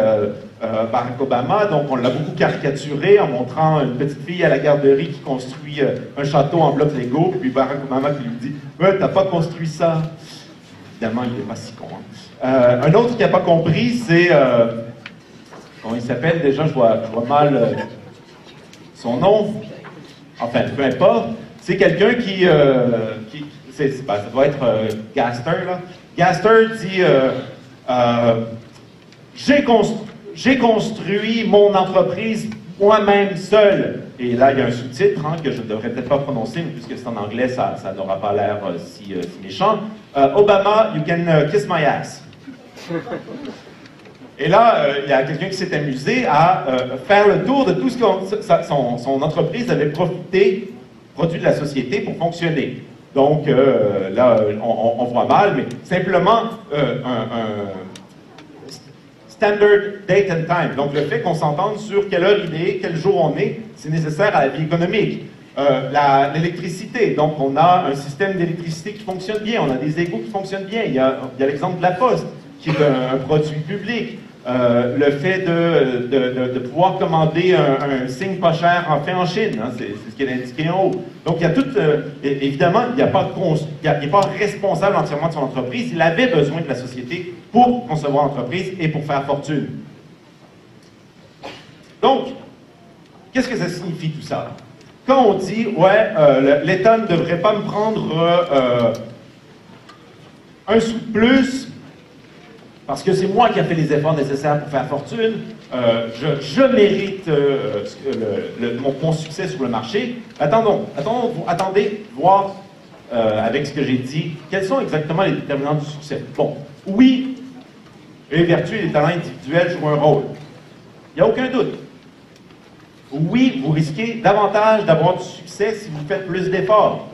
Barack Obama, donc on l'a beaucoup caricaturé en montrant une petite fille à la garderie qui construit un château en bloc Lego, puis Barack Obama qui lui dit « Ouais, t'as pas construit ça ». Évidemment, il n'est pas si con. Hein? Un autre qui n'a pas compris, c'est... comment il s'appelle déjà? Je vois mal son nom. Enfin, peu importe. c'est quelqu'un ça doit être Gaster, là. Gaster dit j'ai construit mon entreprise moi-même seul. Et là, il y a un sous-titre que je ne devrais peut-être pas prononcer, mais puisque c'est en anglais, ça n'aura pas l'air si méchant. Obama, you can kiss my ass. Et là, il y a quelqu'un qui s'est amusé à faire le tour de tout ce que son entreprise avait produit de la société pour fonctionner. Donc, là, on voit mal, mais simplement un standard date and time. Donc, le fait qu'on s'entende sur quelle heure il est, quel jour on est, c'est nécessaire à la vie économique. L'électricité, donc on a un système d'électricité qui fonctionne bien, on a des égouts qui fonctionnent bien. Il y a l'exemple de la Poste, qui est un produit public. Le fait de pouvoir commander un signe pas cher fait en Chine, hein, c'est ce qui est indiqué en haut. Donc, il y a tout, évidemment, il n'est pas responsable entièrement de son entreprise, il avait besoin de la société pour concevoir l'entreprise et pour faire fortune. Donc, qu'est-ce que ça signifie tout ça? Quand on dit, ouais, l'État ne devrait pas me prendre un sou de plus, parce que c'est moi qui ai fait les efforts nécessaires pour faire fortune, je mérite mon succès sur le marché. Attendez, voir avec ce que j'ai dit, quels sont exactement les déterminants du succès. Bon, oui, les vertus et les talents individuels jouent un rôle. Il n'y a aucun doute. Oui, vous risquez davantage d'avoir du succès si vous faites plus d'efforts.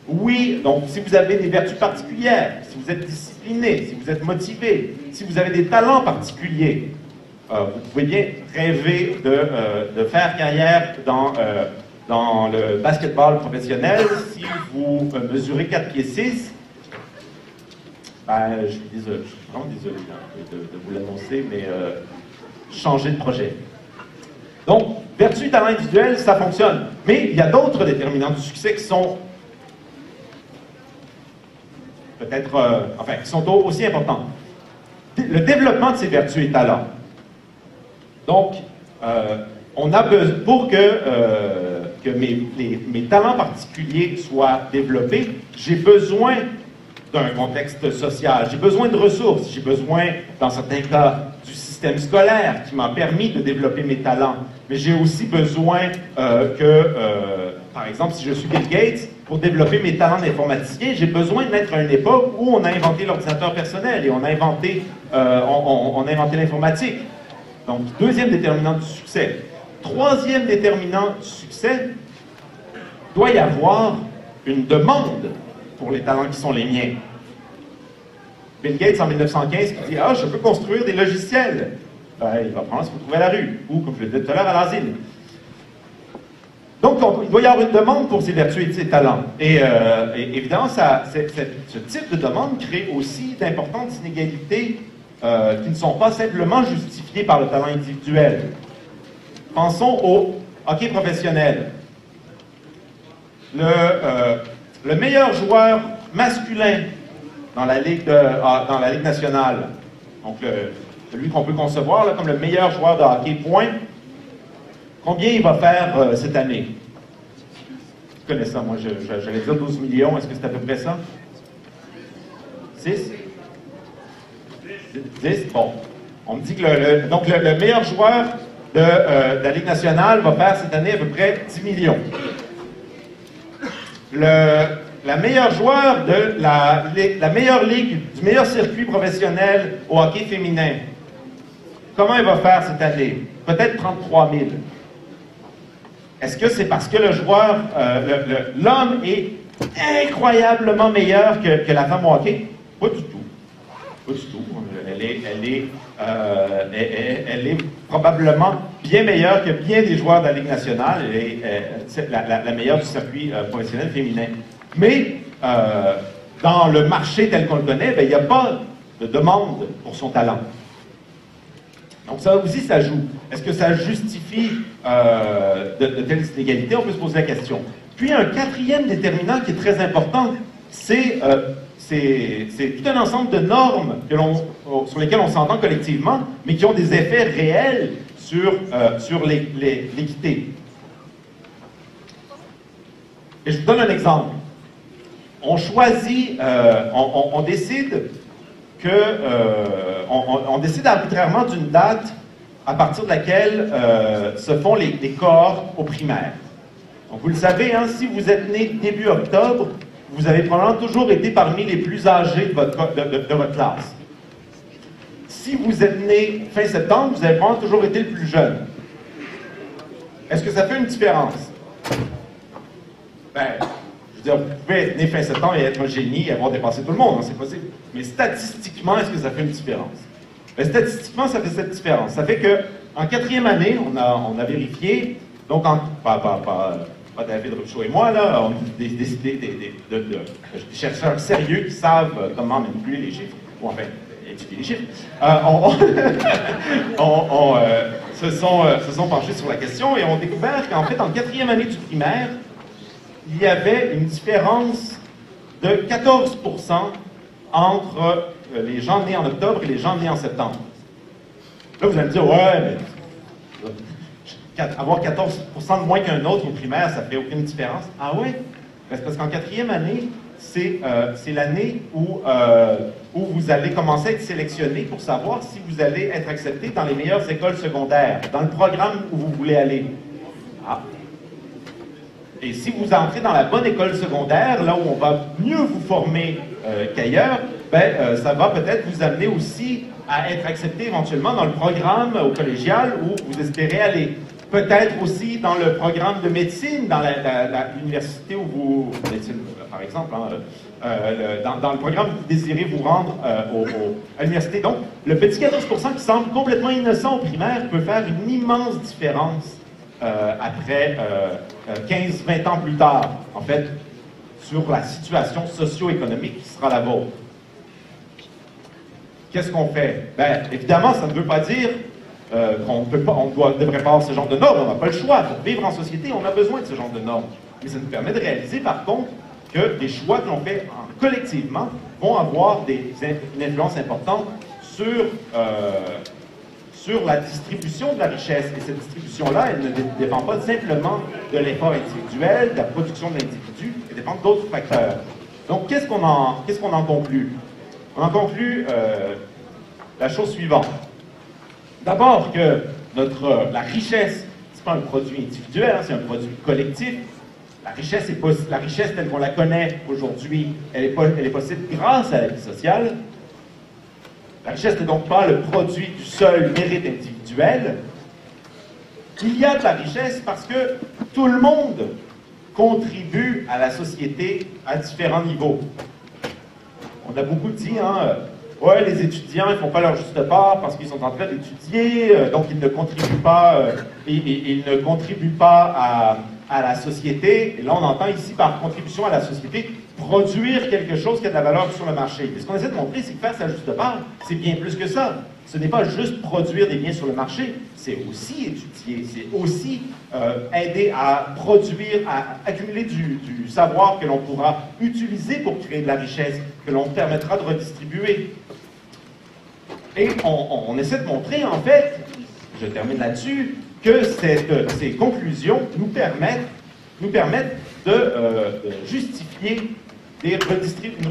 Oui, donc si vous avez des vertus particulières, si vous êtes discipliné, si vous êtes motivé, si vous avez des talents particuliers, vous pouvez bien rêver de faire carrière dans le basketball professionnel. Si vous mesurez 4 pieds 6, je suis vraiment désolé de vous l'annoncer, mais changez de projet. Donc, vertu et talent individuel, ça fonctionne. Mais il y a d'autres déterminants du succès qui sont peut-être, qui sont aussi importants. Le développement de ces vertus et talents. Donc, on a besoin, pour que mes talents particuliers soient développés, j'ai besoin d'un contexte social, j'ai besoin de ressources, j'ai besoin, dans certains cas, du système scolaire qui m'a permis de développer mes talents. Mais j'ai aussi besoin par exemple, si je suis Bill Gates, pour développer mes talents d'informaticien, j'ai besoin de naître à une époque où on a inventé l'ordinateur personnel et on a inventé l'informatique. Donc, deuxième déterminant du succès. Troisième déterminant du succès, doit y avoir une demande pour les talents qui sont les miens. Bill Gates, en 1915, qui dit « Ah, je peux construire des logiciels. » il va prendre ce qu'on trouve à la rue, ou, comme je le disais tout à l'heure, à l'asile. Donc, il doit y avoir une demande pour ses vertus et ses talents. Et évidemment, ce type de demande crée aussi d'importantes inégalités qui ne sont pas simplement justifiées par le talent individuel. Pensons au hockey professionnel. Le meilleur joueur masculin dans la Ligue nationale, donc celui qu'on peut concevoir là, comme le meilleur joueur de hockey, point, combien il va faire cette année? Je connais ça, moi, j'allais dire 12 millions, est-ce que c'est à peu près ça? 6? 10? Bon. On me dit que le meilleur joueur de la Ligue nationale va faire cette année à peu près 10 millions. La meilleure joueur de la meilleure ligue, du meilleur circuit professionnel au hockey féminin, comment elle va faire cette année? Peut-être 33 000. Est-ce que c'est parce que le joueur, l'homme est incroyablement meilleur que la femme au hockey? Pas du tout. Pas du tout. Elle est probablement bien meilleure que bien des joueurs de la Ligue nationale. C'est la meilleure du circuit professionnel féminin. Mais dans le marché tel qu'on le connaît, il n'y a pas de demande pour son talent. Donc ça aussi, ça joue. Est-ce que ça justifie de telles inégalités? On peut se poser la question. Puis un quatrième déterminant qui est très important, c'est tout un ensemble de normes sur lesquelles on s'entend collectivement, mais qui ont des effets réels sur l'équité. Et je vous donne un exemple. On choisit, on décide on décide arbitrairement d'une date à partir de laquelle se font les cohortes au primaire. Donc vous le savez, hein, si vous êtes né début octobre, vous avez probablement toujours été parmi les plus âgés de votre classe. Si vous êtes né fin septembre, vous avez probablement toujours été le plus jeune. Est-ce que ça fait une différence? Ben, je veux dire, vous pouvez être né fin septembre et être un génie et avoir dépassé tout le monde, hein, c'est possible. Mais statistiquement, est-ce que ça fait une différence? Ben, statistiquement, ça fait cette différence. Ça fait qu'en 4e année, on a vérifié, donc pas David Ruchot et moi, là, on a décidé des chercheurs sérieux qui savent comment manipuler les chiffres, ou enfin, étudier les chiffres, se sont penchés sur la question et ont découvert qu'en fait, en 4e année du primaire, il y avait une différence de 14% entre les gens nés en octobre et les gens nés en septembre. Là, vous allez me dire, ouais, mais avoir 14% de moins qu'un autre au primaire, ça fait aucune différence. Ah oui? Parce qu'en 4e année, c'est l'année où vous allez commencer à être sélectionné pour savoir si vous allez être accepté dans les meilleures écoles secondaires, dans le programme où vous voulez aller. Ah. Et si vous entrez dans la bonne école secondaire, là où on va mieux vous former qu'ailleurs, ben, ça va peut-être vous amener aussi à être accepté éventuellement dans le programme au collégial où vous espérez aller. Peut-être aussi dans le programme de médecine, dans l'université où vous... Médecine, par exemple, hein, dans le programme où vous désirez vous rendre à l'université. Donc, le petit 14% qui semble complètement innocent au primaire peut faire une immense différence après 15-20 ans plus tard, en fait, sur la situation socio-économique qui sera la vôtre. Qu'est-ce qu'on fait? Bien, évidemment, ça ne veut pas dire qu'on ne devrait pas avoir ce genre de normes. On n'a pas le choix. Pour vivre en société, on a besoin de ce genre de normes. Mais ça nous permet de réaliser, par contre, que les choix que l'on fait collectivement vont avoir une influence importante sur la distribution de la richesse. Et cette distribution-là, elle ne dépend pas simplement de l'effort individuel, de la production de l'individu, elle dépend d'autres facteurs. Donc, qu'est-ce qu'on en conclut? On en conclut la chose suivante. D'abord que la richesse, ce n'est pas un produit individuel, hein, c'est un produit collectif. La richesse telle qu'on la connaît aujourd'hui, elle est possible grâce à la vie sociale. La richesse n'est donc pas le produit du seul mérite individuel. Il y a de la richesse parce que tout le monde contribue à la société à différents niveaux. On a beaucoup dit, hein, ouais, les étudiants ne font pas leur juste part parce qu'ils sont en train d'étudier, donc ils ne contribuent pas, ils ne contribuent pas à la société. Et là, on entend ici par contribution à la société produire quelque chose qui a de la valeur sur le marché. Et ce qu'on essaie de montrer, c'est que faire sa juste part, c'est bien plus que ça. Ce n'est pas juste produire des biens sur le marché, c'est aussi étudier, c'est aussi aider à produire, à accumuler du savoir que l'on pourra utiliser pour créer de la richesse, que l'on permettra de redistribuer. Et on essaie de montrer, en fait, je termine là-dessus, que ces conclusions nous permettent de justifier une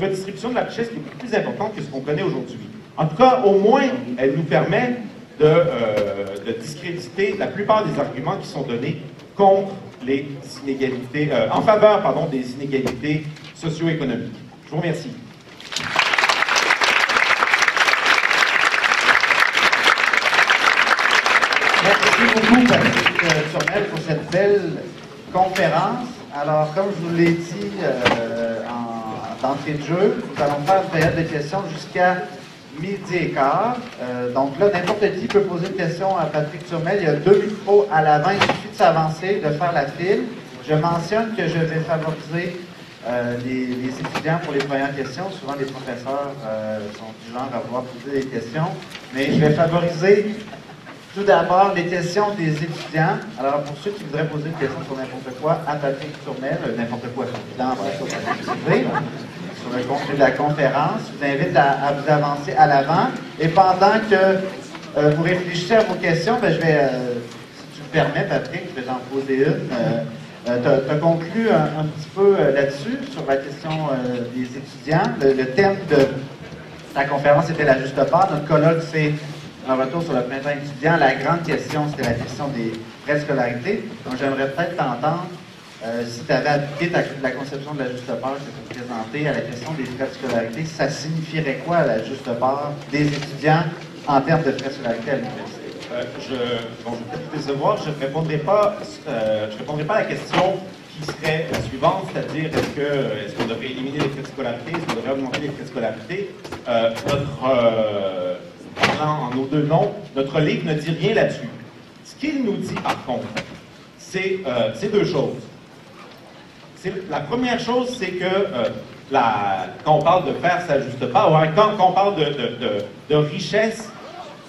redistribution de la richesse qui est beaucoup plus importante que ce qu'on connaît aujourd'hui. En tout cas, au moins, elle nous permet de discréditer la plupart des arguments qui sont donnés contre les inégalités, en faveur, pardon, des inégalités socio-économiques. Je vous remercie. Merci beaucoup, Patrick Turmel, pour cette belle conférence. Alors, comme je vous l'ai dit d'entrée de jeu, nous allons faire une période de questions jusqu'à 12h15. Donc là, n'importe qui peut poser une question à Patrick Turmel. Il y a 2 micros à l'avant. Il suffit de s'avancer, de faire la file. Je mentionne que je vais favoriser les étudiants pour les premières questions. Souvent, les professeurs sont du genre à vouloir poser des questions. Mais je vais favoriser tout d'abord les questions des étudiants. Alors, pour ceux qui voudraient poser une question sur n'importe quoi, à Patrick Turmel, n'importe quoi, évidemment, sur le contenu de la conférence, je vous invite à vous avancer à l'avant. Et pendant que vous réfléchissez à vos questions, ben, si tu me permets, Patrick, je vais t'en poser une. Tu as conclu un petit peu là-dessus, sur la question des étudiants. Le thème de ta conférence était la juste part. Notre colloque, c'est un retour sur le printemps étudiant. La grande question, c'était la question des frais de scolarité. Donc, j'aimerais peut-être t'entendre si tu avais appliqué la conception de la juste part que tu as présentée à la question des frais de scolarité. Ça signifierait quoi, la juste part des étudiants en termes de frais de scolarité à l'université? Je vais peut-être décevoir, je ne répondrai pas à la question qui serait la suivante, c'est-à-dire est-ce qu'on devrait éliminer les frais de scolarité, est-ce qu'on devrait augmenter les frais de scolarité. Parlant en nos deux noms, notre livre ne dit rien là-dessus. Ce qu'il nous dit, par contre, c'est deux choses. La première chose, c'est que quand on parle de faire sa juste part, ou quand on parle de richesse,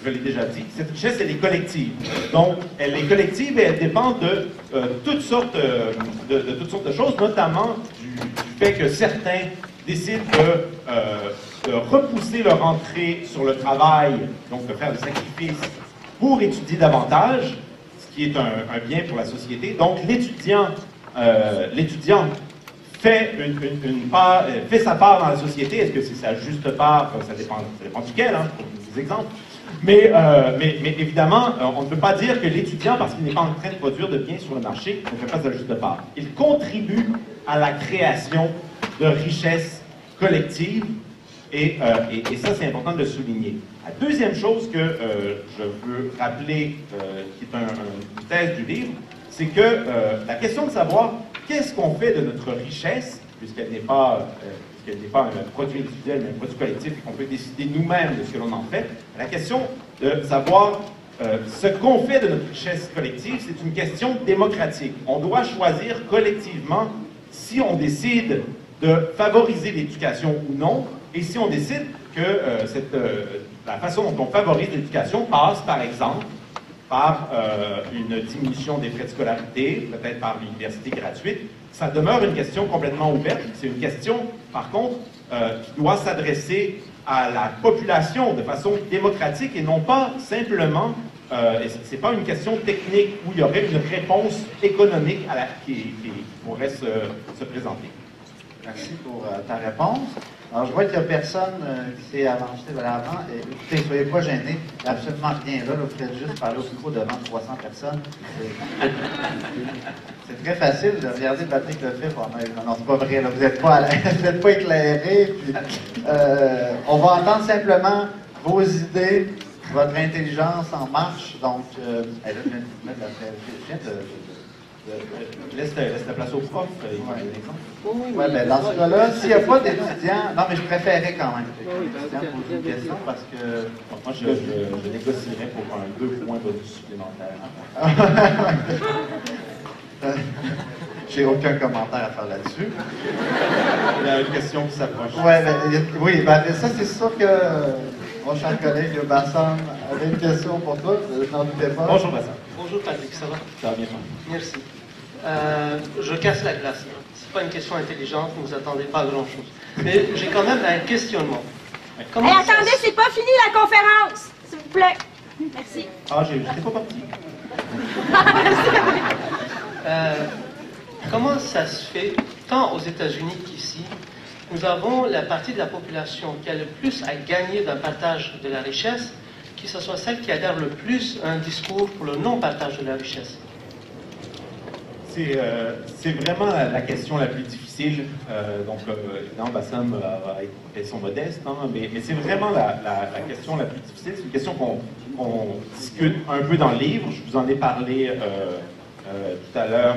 je l'ai déjà dit, cette richesse, elle est collective. Donc, elle est collective et elle dépend de toutes sortes de choses, notamment du fait que certains décident de repousser leur entrée sur le travail, donc de faire des sacrifices pour étudier davantage, ce qui est un bien pour la société. Donc, l'étudiant fait sa part dans la société. Est-ce que c'est sa juste part? Ça dépend duquel, hein, pour des exemples. Mais évidemment, on ne peut pas dire que l'étudiant, parce qu'il n'est pas en train de produire de biens sur le marché, ne fait pas sa juste part. Il contribue à la création de richesses collectives, et ça, c'est important de le souligner. La deuxième chose que je veux rappeler, qui est une thèse du livre, c'est que la question de savoir qu'est-ce qu'on fait de notre richesse, puisqu'elle n'est pas un produit individuel, mais un produit collectif, et qu'on peut décider nous-mêmes de ce que l'on en fait. La question de savoir ce qu'on fait de notre richesse collective, c'est une question démocratique. On doit choisir collectivement si on décide de favoriser l'éducation ou non, et si on décide que la façon dont on favorise l'éducation passe, par exemple, par une diminution des frais de scolarité, peut-être par l'université gratuite. Ça demeure une question complètement ouverte. C'est une question, par contre, qui doit s'adresser à la population de façon démocratique et non pas simplement, c'est pas une question technique où il y aurait une réponse économique qui pourrait se présenter. Merci pour ta réponse. Alors, je vois qu'il n'y a personne qui s'est avancé vers l'avant. Écoutez, ne soyez pas gênés. Il n'y a absolument rien là. Vous faites juste parler au micro devant 300 personnes. C'est très facile de regarder Patrick Lefebvre. Non, c'est pas vrai. Là. Vous n'êtes pas éclairé. Puis, on va entendre simplement vos idées, votre intelligence en marche. Donc, elle vient de mettre laisse la place au prof. Oui, mais dans ce cas-là, s'il n'y a pas d'étudiants... Non, mais je préférais quand même que les étudiants posent une question parce que... Moi, je négocierais pour un 2 points bonus supplémentaire. J'ai aucun commentaire à faire là-dessus. Il y a une question qui s'approche. Oui, ça, c'est sûr que mon cher collègue Bassam avait une question pour toi. Je n'en doutais pas. Bonjour, Bassam. Bonjour, Patrick, ça va? Ça va bien. Merci. Je casse la glace. C'est pas une question intelligente, vous vous attendez pas à grand-chose. Mais j'ai quand même un questionnement. Attendez, c'est pas fini la conférence, s'il vous plaît. Merci. Ah, j'étais pas parti. Comment ça se fait, tant aux États-Unis qu'ici, nous avons la partie de la population qui a le plus à gagner d'un partage de la richesse, que ce soit celle qui adhère le plus à un discours pour le non-partage de la richesse? C'est vraiment la question la plus difficile. Évidemment, Bassam elles sont modestes, hein, mais c'est vraiment la question la plus difficile. C'est une question qu'on discute un peu dans le livre. Je vous en ai parlé tout à l'heure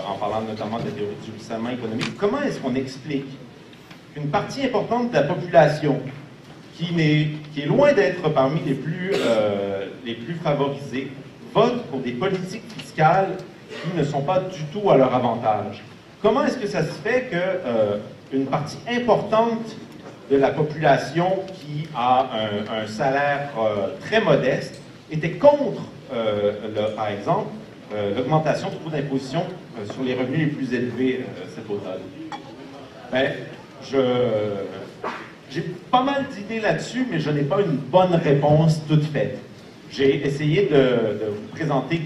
en parlant notamment de la théorie du ruissellement économique. Comment est-ce qu'on explique qu'une partie importante de la population qui est loin d'être parmi les plus favorisés vote pour des politiques fiscales qui ne sont pas du tout à leur avantage? Comment est-ce que ça se fait qu'une partie importante de la population qui a un salaire très modeste était contre, par exemple, l'augmentation du taux d'imposition sur les revenus les plus élevés cet automne? Ben, j'ai pas mal d'idées là-dessus, mais je n'ai pas une bonne réponse toute faite. J'ai essayé de vous présenter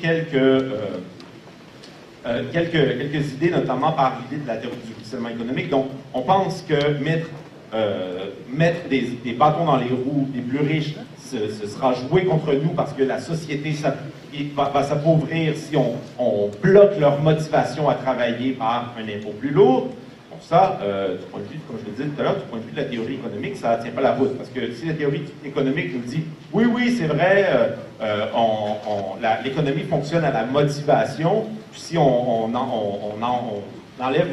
quelques idées, notamment par l'idée de la théorie du ruissellement économique. Donc, on pense que mettre des bâtons dans les roues des plus riches, ce sera joué contre nous parce que la société va s'appauvrir si on bloque leur motivation à travailler par un impôt plus lourd. Bon, ça, du point de vue, comme je le disais tout à l'heure, du point de vue de la théorie économique, ça ne tient pas la route. Parce que si la théorie économique nous dit « Oui, c'est vrai, l'économie fonctionne à la motivation, puis si on enlève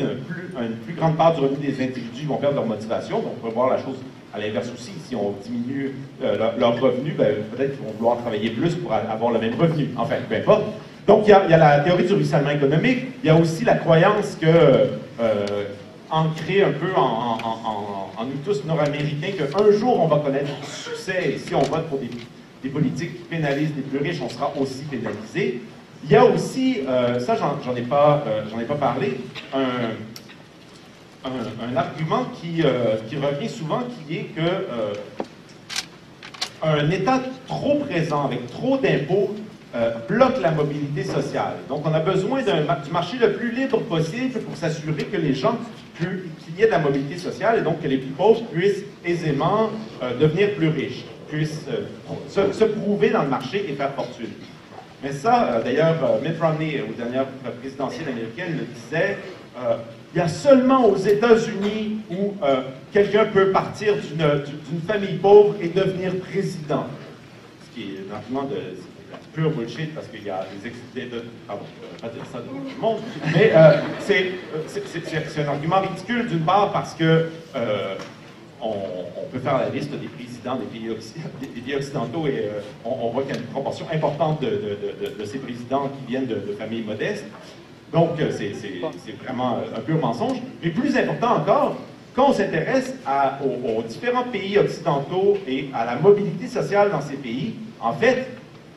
une plus grande part du revenu des individus, ils vont perdre leur motivation. » Donc, on peut voir la chose à l'inverse aussi. Si on diminue leur revenu, peut-être qu'ils vont vouloir travailler plus pour avoir le même revenu. Enfin, peu importe. Donc, il y a la théorie du ruissellement économique. Il y a aussi la croyance que, ancrée un peu en nous tous nord-américains, qu'un jour, on va connaître du succès. Et si on vote pour des politiques qui pénalisent les plus riches, on sera aussi pénalisé. Il y a aussi, ça j'en ai pas parlé, un argument qui revient souvent, qui est que un État trop présent, avec trop d'impôts, bloque la mobilité sociale. Donc on a besoin du marché le plus libre possible pour s'assurer que les gens, qu'il y ait de la mobilité sociale et donc que les plus pauvres puissent aisément devenir plus riches, puissent se prouver dans le marché et faire fortune. Mais ça, d'ailleurs, Mitt Romney, aux dernières présidentielles américaines, le disait, il y a seulement aux États-Unis où quelqu'un peut partir d'une famille pauvre et devenir président. Ce qui est un argument de pure bullshit, parce qu'il y a des excès de... Pardon, je ne vais pas dire ça devant tout le monde, mais c'est un argument ridicule, d'une part, parce que on peut faire la liste des présidents des pays occidentaux et on voit qu'il y a une proportion importante de ces présidents qui viennent de familles modestes. Donc, c'est vraiment un pur mensonge. Mais plus important encore, quand on s'intéresse aux différents pays occidentaux et à la mobilité sociale dans ces pays, en fait,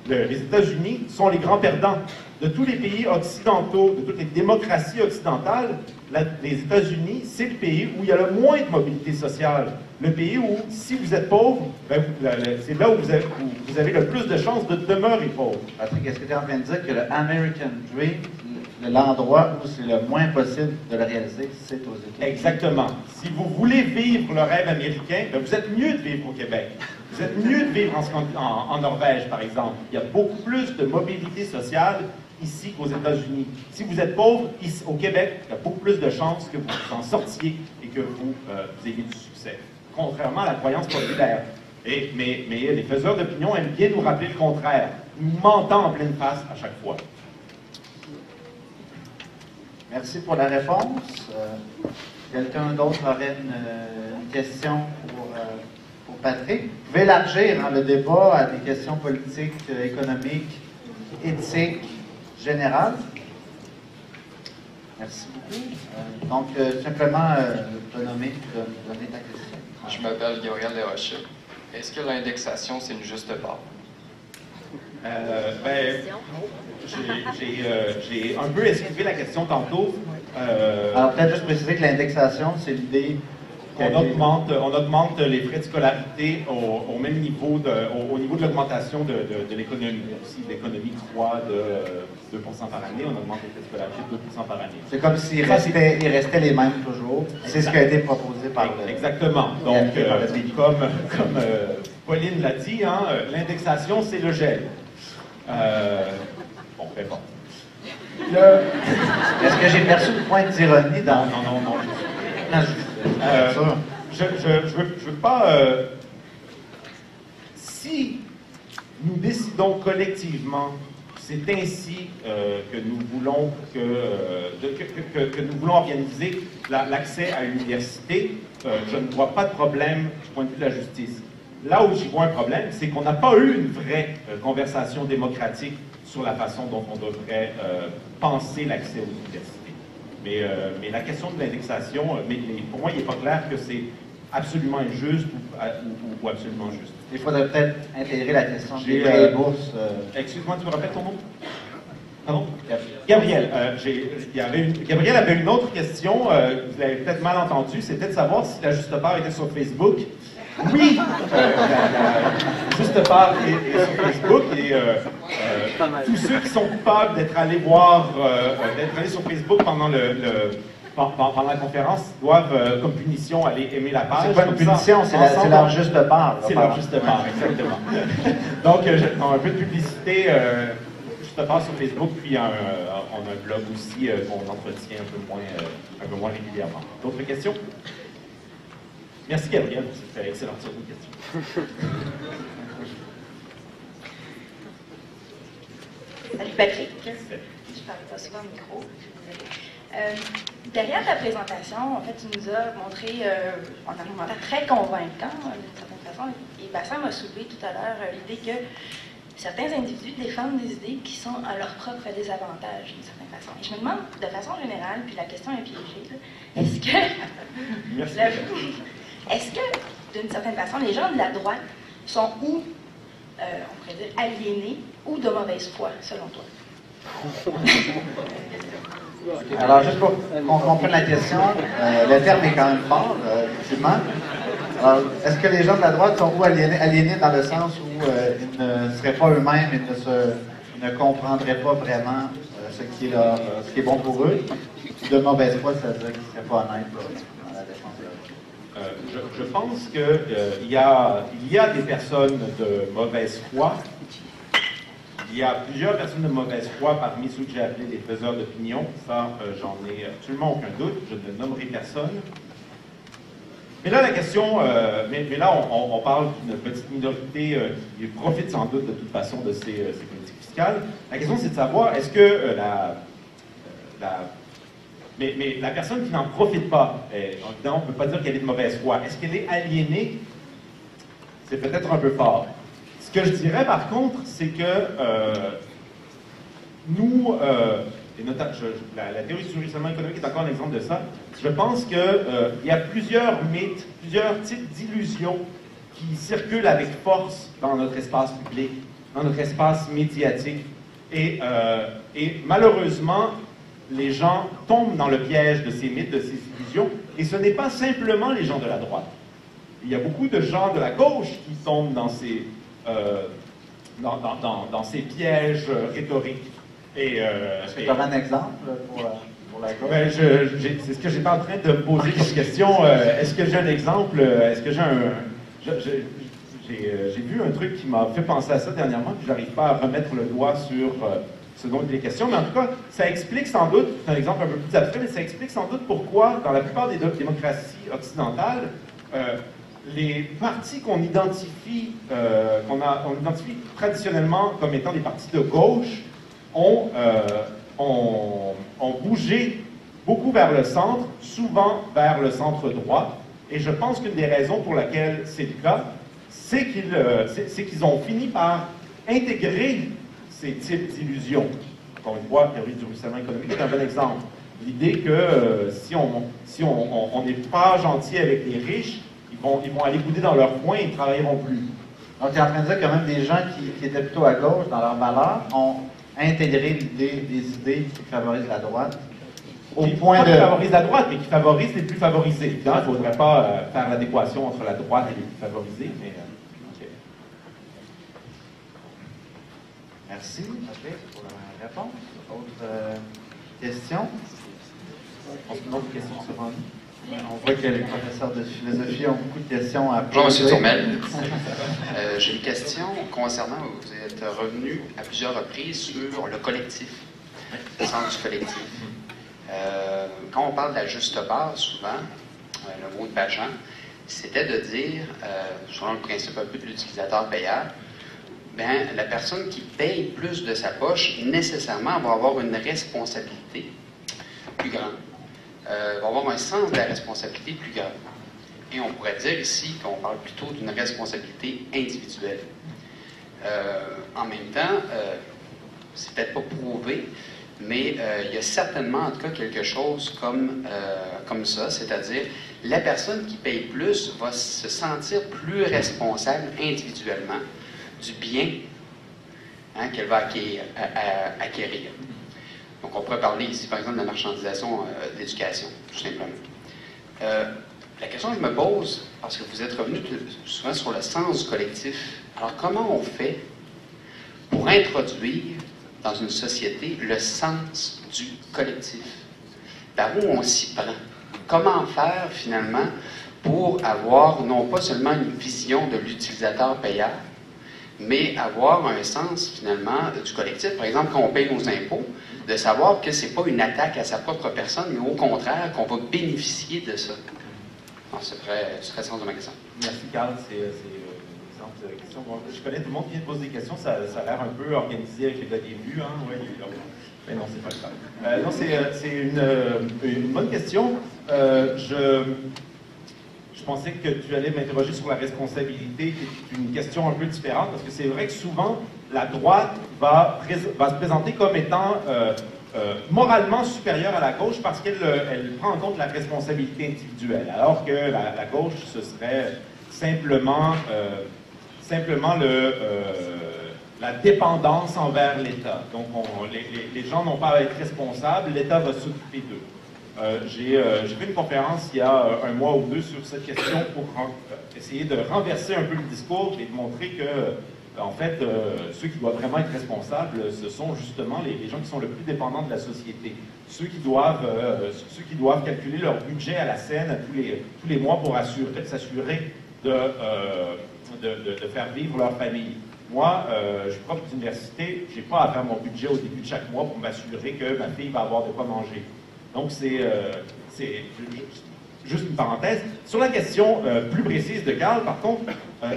les États-Unis sont les grands perdants. De tous les pays occidentaux, de toutes les démocraties occidentales, les États-Unis, c'est le pays où il y a le moins de mobilité sociale. Le pays où, si vous êtes pauvre, c'est là où vous avez le plus de chances de demeurer pauvre. Patrick, est-ce que tu es en train de dire que le American Dream, l'endroit où c'est le moins possible de le réaliser, c'est aux États-Unis? Exactement. Si vous voulez vivre le rêve américain, vous êtes mieux de vivre au Québec. Vous êtes mieux de vivre en Norvège, par exemple. Il y a beaucoup plus de mobilité sociale ici qu'aux États-Unis. Si vous êtes pauvre, ici, au Québec, il y a beaucoup plus de chances que vous en sortiez et que vous ayez du succès. Contrairement à la croyance populaire. Mais les faiseurs d'opinion aiment bien nous rappeler le contraire. Nous mentons en pleine face à chaque fois. Merci pour la réponse. Quelqu'un d'autre aurait une question pour Patrick? Vous pouvez élargir le débat à des questions politiques, économiques, éthiques, générales. Merci beaucoup. Donc, simplement te donner ta question. Je m'appelle Gabriel Desrochers. Est-ce que l'indexation, c'est une juste part? J'ai un peu esquivé la question tantôt. Alors, peut-être juste préciser que l'indexation, c'est l'idée On augmente les frais de scolarité au même niveau au niveau de l'augmentation de l'économie. Si l'économie croît de 2% par année, on augmente les frais de scolarité de 2% par année. C'est comme s'ils restaient les mêmes toujours. C'est ce qui a été proposé par le... Exactement. Donc, comme Pauline l'a dit, hein, l'indexation, c'est le gel. Bon, peu importe. Est-ce que j'ai perçu une pointe d'ironie dans... Non. Non, je veux pas... si nous décidons collectivement, c'est ainsi que nous voulons que nous voulons organiser l'accès à l'université, je ne vois pas de problème du point de vue de la justice. Là où j'y vois un problème, c'est qu'on n'a pas eu une vraie conversation démocratique sur la façon dont on devrait penser l'accès aux universités. Mais la question de l'indexation, pour moi, il n'est pas clair que c'est absolument injuste ou absolument juste. Il faudrait peut-être intégrer la question des bourses. Excuse-moi, tu me rappelles ton nom? Pardon? Gabriel. Gabriel avait une autre question, vous l'avez peut-être mal entendu, c'était de savoir si la juste part était sur Facebook. Oui, juste part et sur Facebook et tous ceux qui sont coupables d'être allés voir, d'être allés sur Facebook pendant pendant la conférence doivent, comme punition, aller aimer la page. C'est pas une punition, c'est leur juste part. C'est leur juste part, exactement. Donc, un peu de publicité, juste part sur Facebook, puis on a un blog aussi qu'on entretient un peu moins régulièrement. D'autres questions? Merci Gabriel pour cette excellente question. Salut Patrick. Je ne parle pas souvent au micro. Derrière ta présentation, en fait, tu nous as montré un argumentaire très convaincant, d'une certaine façon, et ça m'a soulevé tout à l'heure l'idée que certains individus défendent des idées qui sont à leur propre désavantage, d'une certaine façon. Et je me demande, de façon générale, puis la question est piégée, est-ce que, est-ce que, d'une certaine façon, les gens de la droite sont ou, on pourrait dire, aliénés ou de mauvaise foi, selon toi? Alors, juste pour qu'on comprenne la question, le terme est quand même fort, effectivement. Alors, est-ce que les gens de la droite sont ou aliénés dans le sens où ils ne seraient pas eux-mêmes, ils ne comprendraient pas vraiment ce qui est bon pour eux? De mauvaise foi, ça veut dire qu'ils ne seraient pas honnêtes dans la défense de la droite. Je pense qu'il y a des personnes de mauvaise foi. Il y a plusieurs personnes de mauvaise foi parmi ceux que j'ai appelés les faiseurs d'opinion. Ça, j'en ai absolument aucun doute. Je ne nommerai personne. Mais là, la question, mais là, on parle d'une petite minorité qui profite sans doute de toute façon de ces politiques fiscales. La question, c'est de savoir, est-ce que mais la personne qui n'en profite pas, on ne peut pas dire qu'elle est de mauvaise foi. Est-ce qu'elle est aliénée? C'est peut-être un peu fort. Ce que je dirais par contre, c'est que nous, et notamment, la théorie du ruissellement économique est encore un exemple de ça, je pense qu'il y a plusieurs mythes, plusieurs types d'illusions qui circulent avec force dans notre espace public, dans notre espace médiatique. Et malheureusement, les gens tombent dans le piège de ces mythes, de ces illusions, et ce n'est pas simplement les gens de la droite. Il y a beaucoup de gens de la gauche qui tombent dans ces pièges rhétoriques. Est-ce que tu aurais un exemple pour la gauche? Ben, c'est ce que j'étais en train de me poser comme question. Est-ce que j'ai un exemple? Est-ce que j'ai un... J'ai vu un truc qui m'a fait penser à ça dernièrement, puis j'arrive pas à remettre le doigt sur ce dont il est question, mais en tout cas, ça explique sans doute, c'est un exemple un peu plus abstrait, mais ça explique sans doute pourquoi, dans la plupart des démocraties occidentales, les partis qu'on identifie, on identifie traditionnellement comme étant des partis de gauche ont bougé beaucoup vers le centre, souvent vers le centre droit. Et je pense qu'une des raisons pour laquelle c'est le cas, c'est qu'ils ont fini par intégrer ces types d'illusions. Encore une fois, la théorie du ruissellement économique est un bon exemple. L'idée que si on n'est pas gentil avec les riches, ils vont aller bouder dans leur coin et ils ne travailleront plus. Donc, tu es en train de dire que même des gens qui étaient plutôt à gauche dans leur valeur ont intégré des idées qui favorisent la droite. Au point pas qui favorisent la droite, mais qui favorisent les plus favorisés. Évidemment, il ne faudrait pas faire l'adéquation entre la droite et les plus favorisés, mais... OK. Merci, Patrick, pour la réponse. Autre question? Une autre question sur un... On voit que les professeurs de philosophie ont beaucoup de questions à poser. Bonjour, M. Tourmel. J'ai une question concernant, vous êtes revenu à plusieurs reprises sur le collectif, le sens du collectif. Quand on parle de la juste part, souvent, le mot de Bachan, c'était de dire, selon le principe un peu de l'utilisateur payeur, ben, la personne qui paye plus de sa poche, nécessairement, va avoir une responsabilité plus grande. Va avoir un sens de la responsabilité plus grave. Et on pourrait dire ici qu'on parle plutôt d'une responsabilité individuelle. En même temps, c'est peut-être pas prouvé, mais il y a certainement en tout cas quelque chose comme ça, c'est-à-dire la personne qui paye plus va se sentir plus responsable individuellement du bien qu'elle va acquérir. Donc, on pourrait parler ici, par exemple, de la marchandisation de l'éducation, tout simplement. La question que je me pose, parce que vous êtes revenu souvent sur le sens du collectif, alors comment on fait pour introduire dans une société le sens du collectif? Par où on s'y prend? Comment faire finalement pour avoir non pas seulement une vision de l'utilisateur payeur, mais avoir un sens finalement du collectif? Par exemple, quand on paye nos impôts, de savoir que ce n'est pas une attaque à sa propre personne, mais au contraire, qu'on va bénéficier de ça. Ce serait le sens de ma question. Merci, Carl. C'est une excellente question. Bon, je connais tout le monde qui vient de poser des questions. Ça a l'air un peu organisé avec les gars des vues. Hein? Ouais, mais non, c'est pas le cas. Non, c'est une bonne question. Je pensais que tu allais m'interroger sur la responsabilité, qui est une question un peu différente, parce que c'est vrai que souvent, la droite va se présenter comme étant moralement supérieure à la gauche parce qu'elle prend en compte la responsabilité individuelle, alors que la gauche, ce serait simplement la dépendance envers l'État. Donc, les gens n'ont pas à être responsables, l'État va s'occuper d'eux. J'ai fait une conférence il y a un mois ou deux sur cette question pour essayer de renverser un peu le discours et de montrer que en fait, ceux qui doivent vraiment être responsables, ce sont justement les gens qui sont le plus dépendants de la société. Ceux qui doivent calculer leur budget à la scène tous les mois pour s'assurer de faire vivre leur famille. Moi, je suis prof d'université, je n'ai pas à faire mon budget au début de chaque mois pour m'assurer que ma fille va avoir de quoi manger. Donc, c'est juste une parenthèse. Sur la question plus précise de Carl, par contre,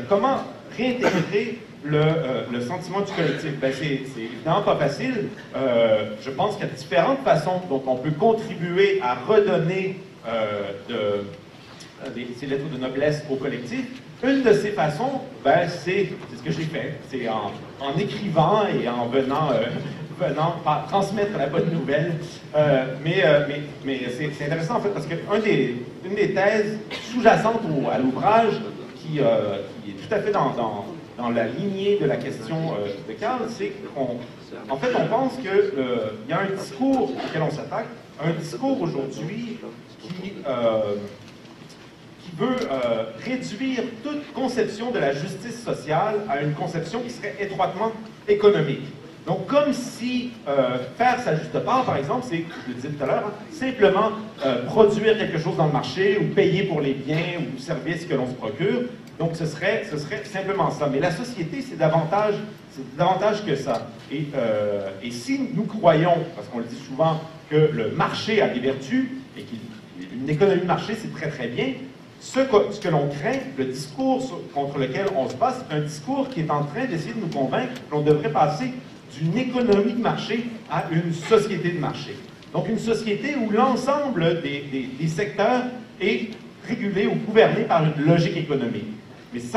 comment réintégrer le sentiment du collectif? Ben, c'est évidemment pas facile. Je pense qu'il y a différentes façons dont on peut contribuer à redonner ces lettres de noblesse au collectif. Une de ces façons, ben, c'est ce que j'ai fait. C'est en écrivant et en venant transmettre la bonne nouvelle. Mais c'est intéressant en fait parce qu'une des thèses sous-jacentes à l'ouvrage qui est tout à fait dans la lignée de la question de Carl, c'est qu'en fait, on pense qu'il y a un discours auquel on s'attaque, un discours aujourd'hui qui veut réduire toute conception de la justice sociale à une conception qui serait étroitement économique. Donc, comme si faire sa juste part, par exemple, c'est, je le disais tout à l'heure, simplement produire quelque chose dans le marché ou payer pour les biens ou services que l'on se procure. Donc, ce serait simplement ça. Mais la société, c'est davantage que ça. Et si nous croyons, parce qu'on le dit souvent, que le marché a des vertus et qu'une économie de marché, c'est très très bien, ce que l'on craint, le discours contre lequel on se bat, c'est un discours qui est en train d'essayer de nous convaincre qu'on devrait passer d'une économie de marché à une société de marché. Donc, une société où l'ensemble des secteurs est régulé ou gouverné par une logique économique. Mais ce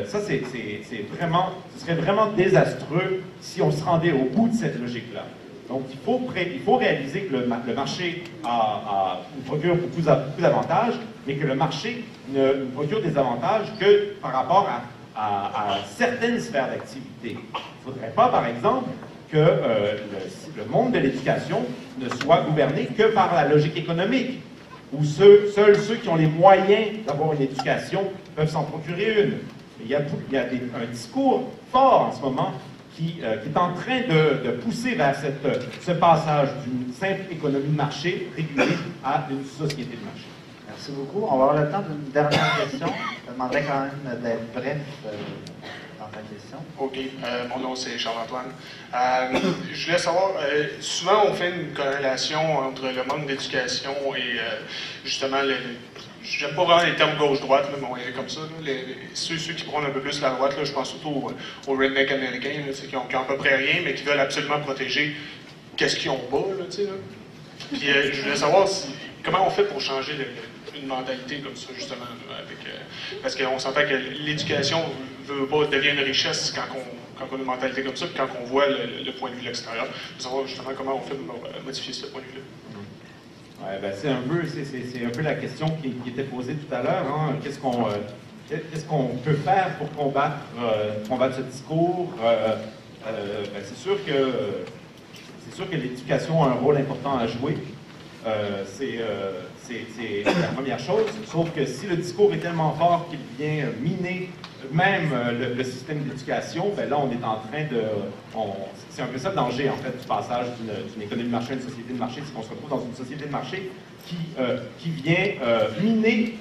serait vraiment désastreux si on se rendait au bout de cette logique-là. Donc, il faut réaliser que le marché nous procure beaucoup d'avantages, mais que le marché ne nous procure des avantages que par rapport à certaines sphères d'activité. Il ne faudrait pas, par exemple, que le monde de l'éducation ne soit gouverné que par la logique économique, où seuls ceux qui ont les moyens d'avoir une éducation peuvent s'en procurer une. Il y a un discours fort en ce moment qui est en train de pousser vers ce passage d'une simple économie de marché régulée à une société de marché. Merci beaucoup. On va avoir le temps d'une dernière question. Je demanderais quand même d'être bref dans ta question. OK. Mon nom, c'est Charles-Antoine. Je voulais savoir, souvent on fait une corrélation entre le manque d'éducation et justement, j'aime pas vraiment les termes gauche-droite, mais on va y aller comme ça. Ceux qui prônent un peu plus la droite, là, je pense surtout aux rednecks américains, là, qui ont à peu près rien, mais qui veulent absolument protéger qu'est-ce qu'ils ont bas. Là, là. Puis je voulais savoir comment on fait pour changer une mentalité comme ça, justement. Parce qu'on s'entend que l'éducation devient une richesse quand on a une mentalité comme ça, puis quand on voit le point de vue de l'extérieur. Je veux savoir justement comment on fait pour modifier ce point de vue-là. Ouais, ben c'est un peu la question qui était posée tout à l'heure. Hein. Qu'est-ce qu'on peut faire pour combattre ce discours? Ben c'est sûr que l'éducation a un rôle important à jouer. c'est la première chose, sauf que si le discours est tellement fort qu'il vient miner même le système d'éducation, ben là, on est en train de... c'est un peu ça le danger, en fait, du passage d'une économie de marché à une société de marché, c'est qu'on se retrouve dans une société de marché qui vient miner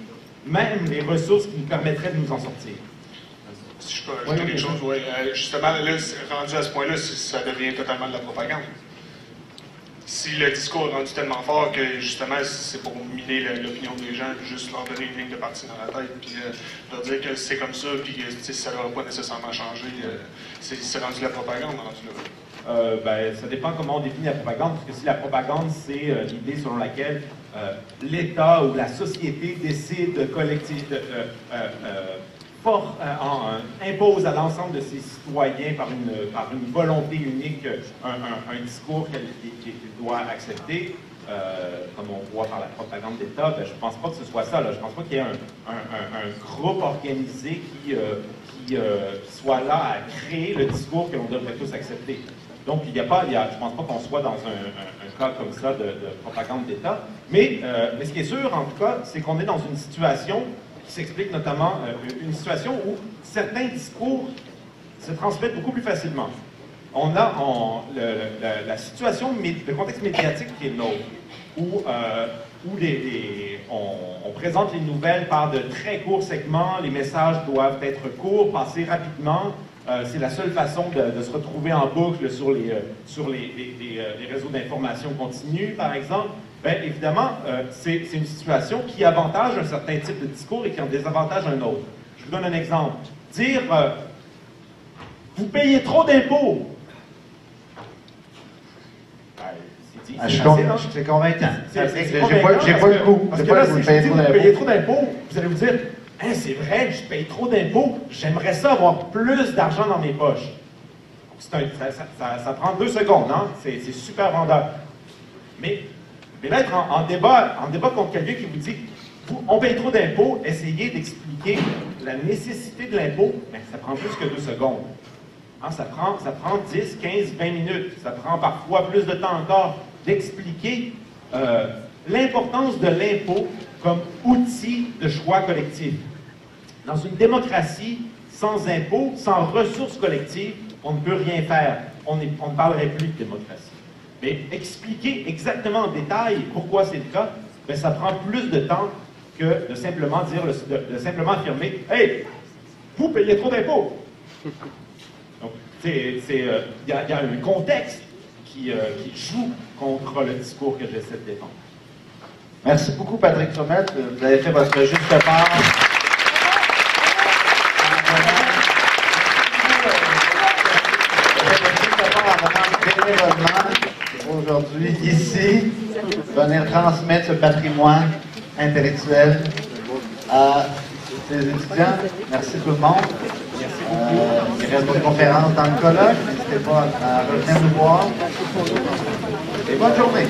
même les ressources qui nous permettraient de nous en sortir. Si je peux ajouter quelque chose, oui. Justement, là, rendu à ce point-là, ça devient totalement de la propagande. Si le discours est rendu tellement fort que, justement, c'est pour miner l'opinion des gens, puis juste leur donner une ligne de parti dans la tête, puis leur dire que c'est comme ça, puis que ça ne va pas nécessairement changer, c'est rendu de la propagande, rendu là. Ben, ça dépend comment on définit la propagande, parce que si la propagande, c'est l'idée selon laquelle l'État ou la société décide de impose à l'ensemble de ses citoyens par une volonté unique un discours qu'il doit accepter, comme on voit par la propagande d'État, ben, je ne pense pas que ce soit ça. Là. Je ne pense pas qu'il y ait un groupe organisé qui soit là à créer le discours que l'on devrait tous accepter. Donc, je ne pense pas qu'on soit dans un cas comme ça de propagande d'État. Mais ce qui est sûr, en tout cas, c'est qu'on est dans une situation qui s'explique notamment une situation où certains discours se transmettent beaucoup plus facilement. On a la situation, le contexte médiatique qui est le nôtre, où on présente les nouvelles par de très courts segments, les messages doivent être courts, passer rapidement. C'est la seule façon de se retrouver en boucle sur les réseaux d'information continue, par exemple. Bien, évidemment, c'est une situation qui avantage un certain type de discours et qui en désavantage un autre. Je vous donne un exemple. Dire vous payez trop d'impôts. C'est convaincant. J'ai pas le goût. Parce que là, si je dis vous payez trop d'impôts, vous allez vous dire hein, c'est vrai, je paye trop d'impôts, j'aimerais ça avoir plus d'argent dans mes poches. Ça prend 2 secondes, hein? C'est super vendeur. Mais là, être en débat contre quelqu'un qui vous dit on paye trop d'impôts, essayez d'expliquer la nécessité de l'impôt, mais ça prend plus que 2 secondes. Hein, ça prend 10, 15, 20 minutes. Ça prend parfois plus de temps encore d'expliquer l'importance de l'impôt comme outil de choix collectif. Dans une démocratie, sans impôts, sans ressources collectives, on ne peut rien faire. On ne parlerait plus de démocratie. Mais expliquer exactement en détail pourquoi c'est le cas, bien, ça prend plus de temps que de simplement affirmer « Hey, vous payez trop d'impôts! » Donc, il y a un contexte qui joue contre le discours que j'essaie de défendre. Merci beaucoup, Patrick Soumette. Vous avez fait votre juste part. Aujourd'hui, ici, venir transmettre ce patrimoine intellectuel à ses étudiants. Merci tout le monde. Il reste d'autres conférences dans le colloque. N'hésitez pas à revenir nous voir. Et bonne journée.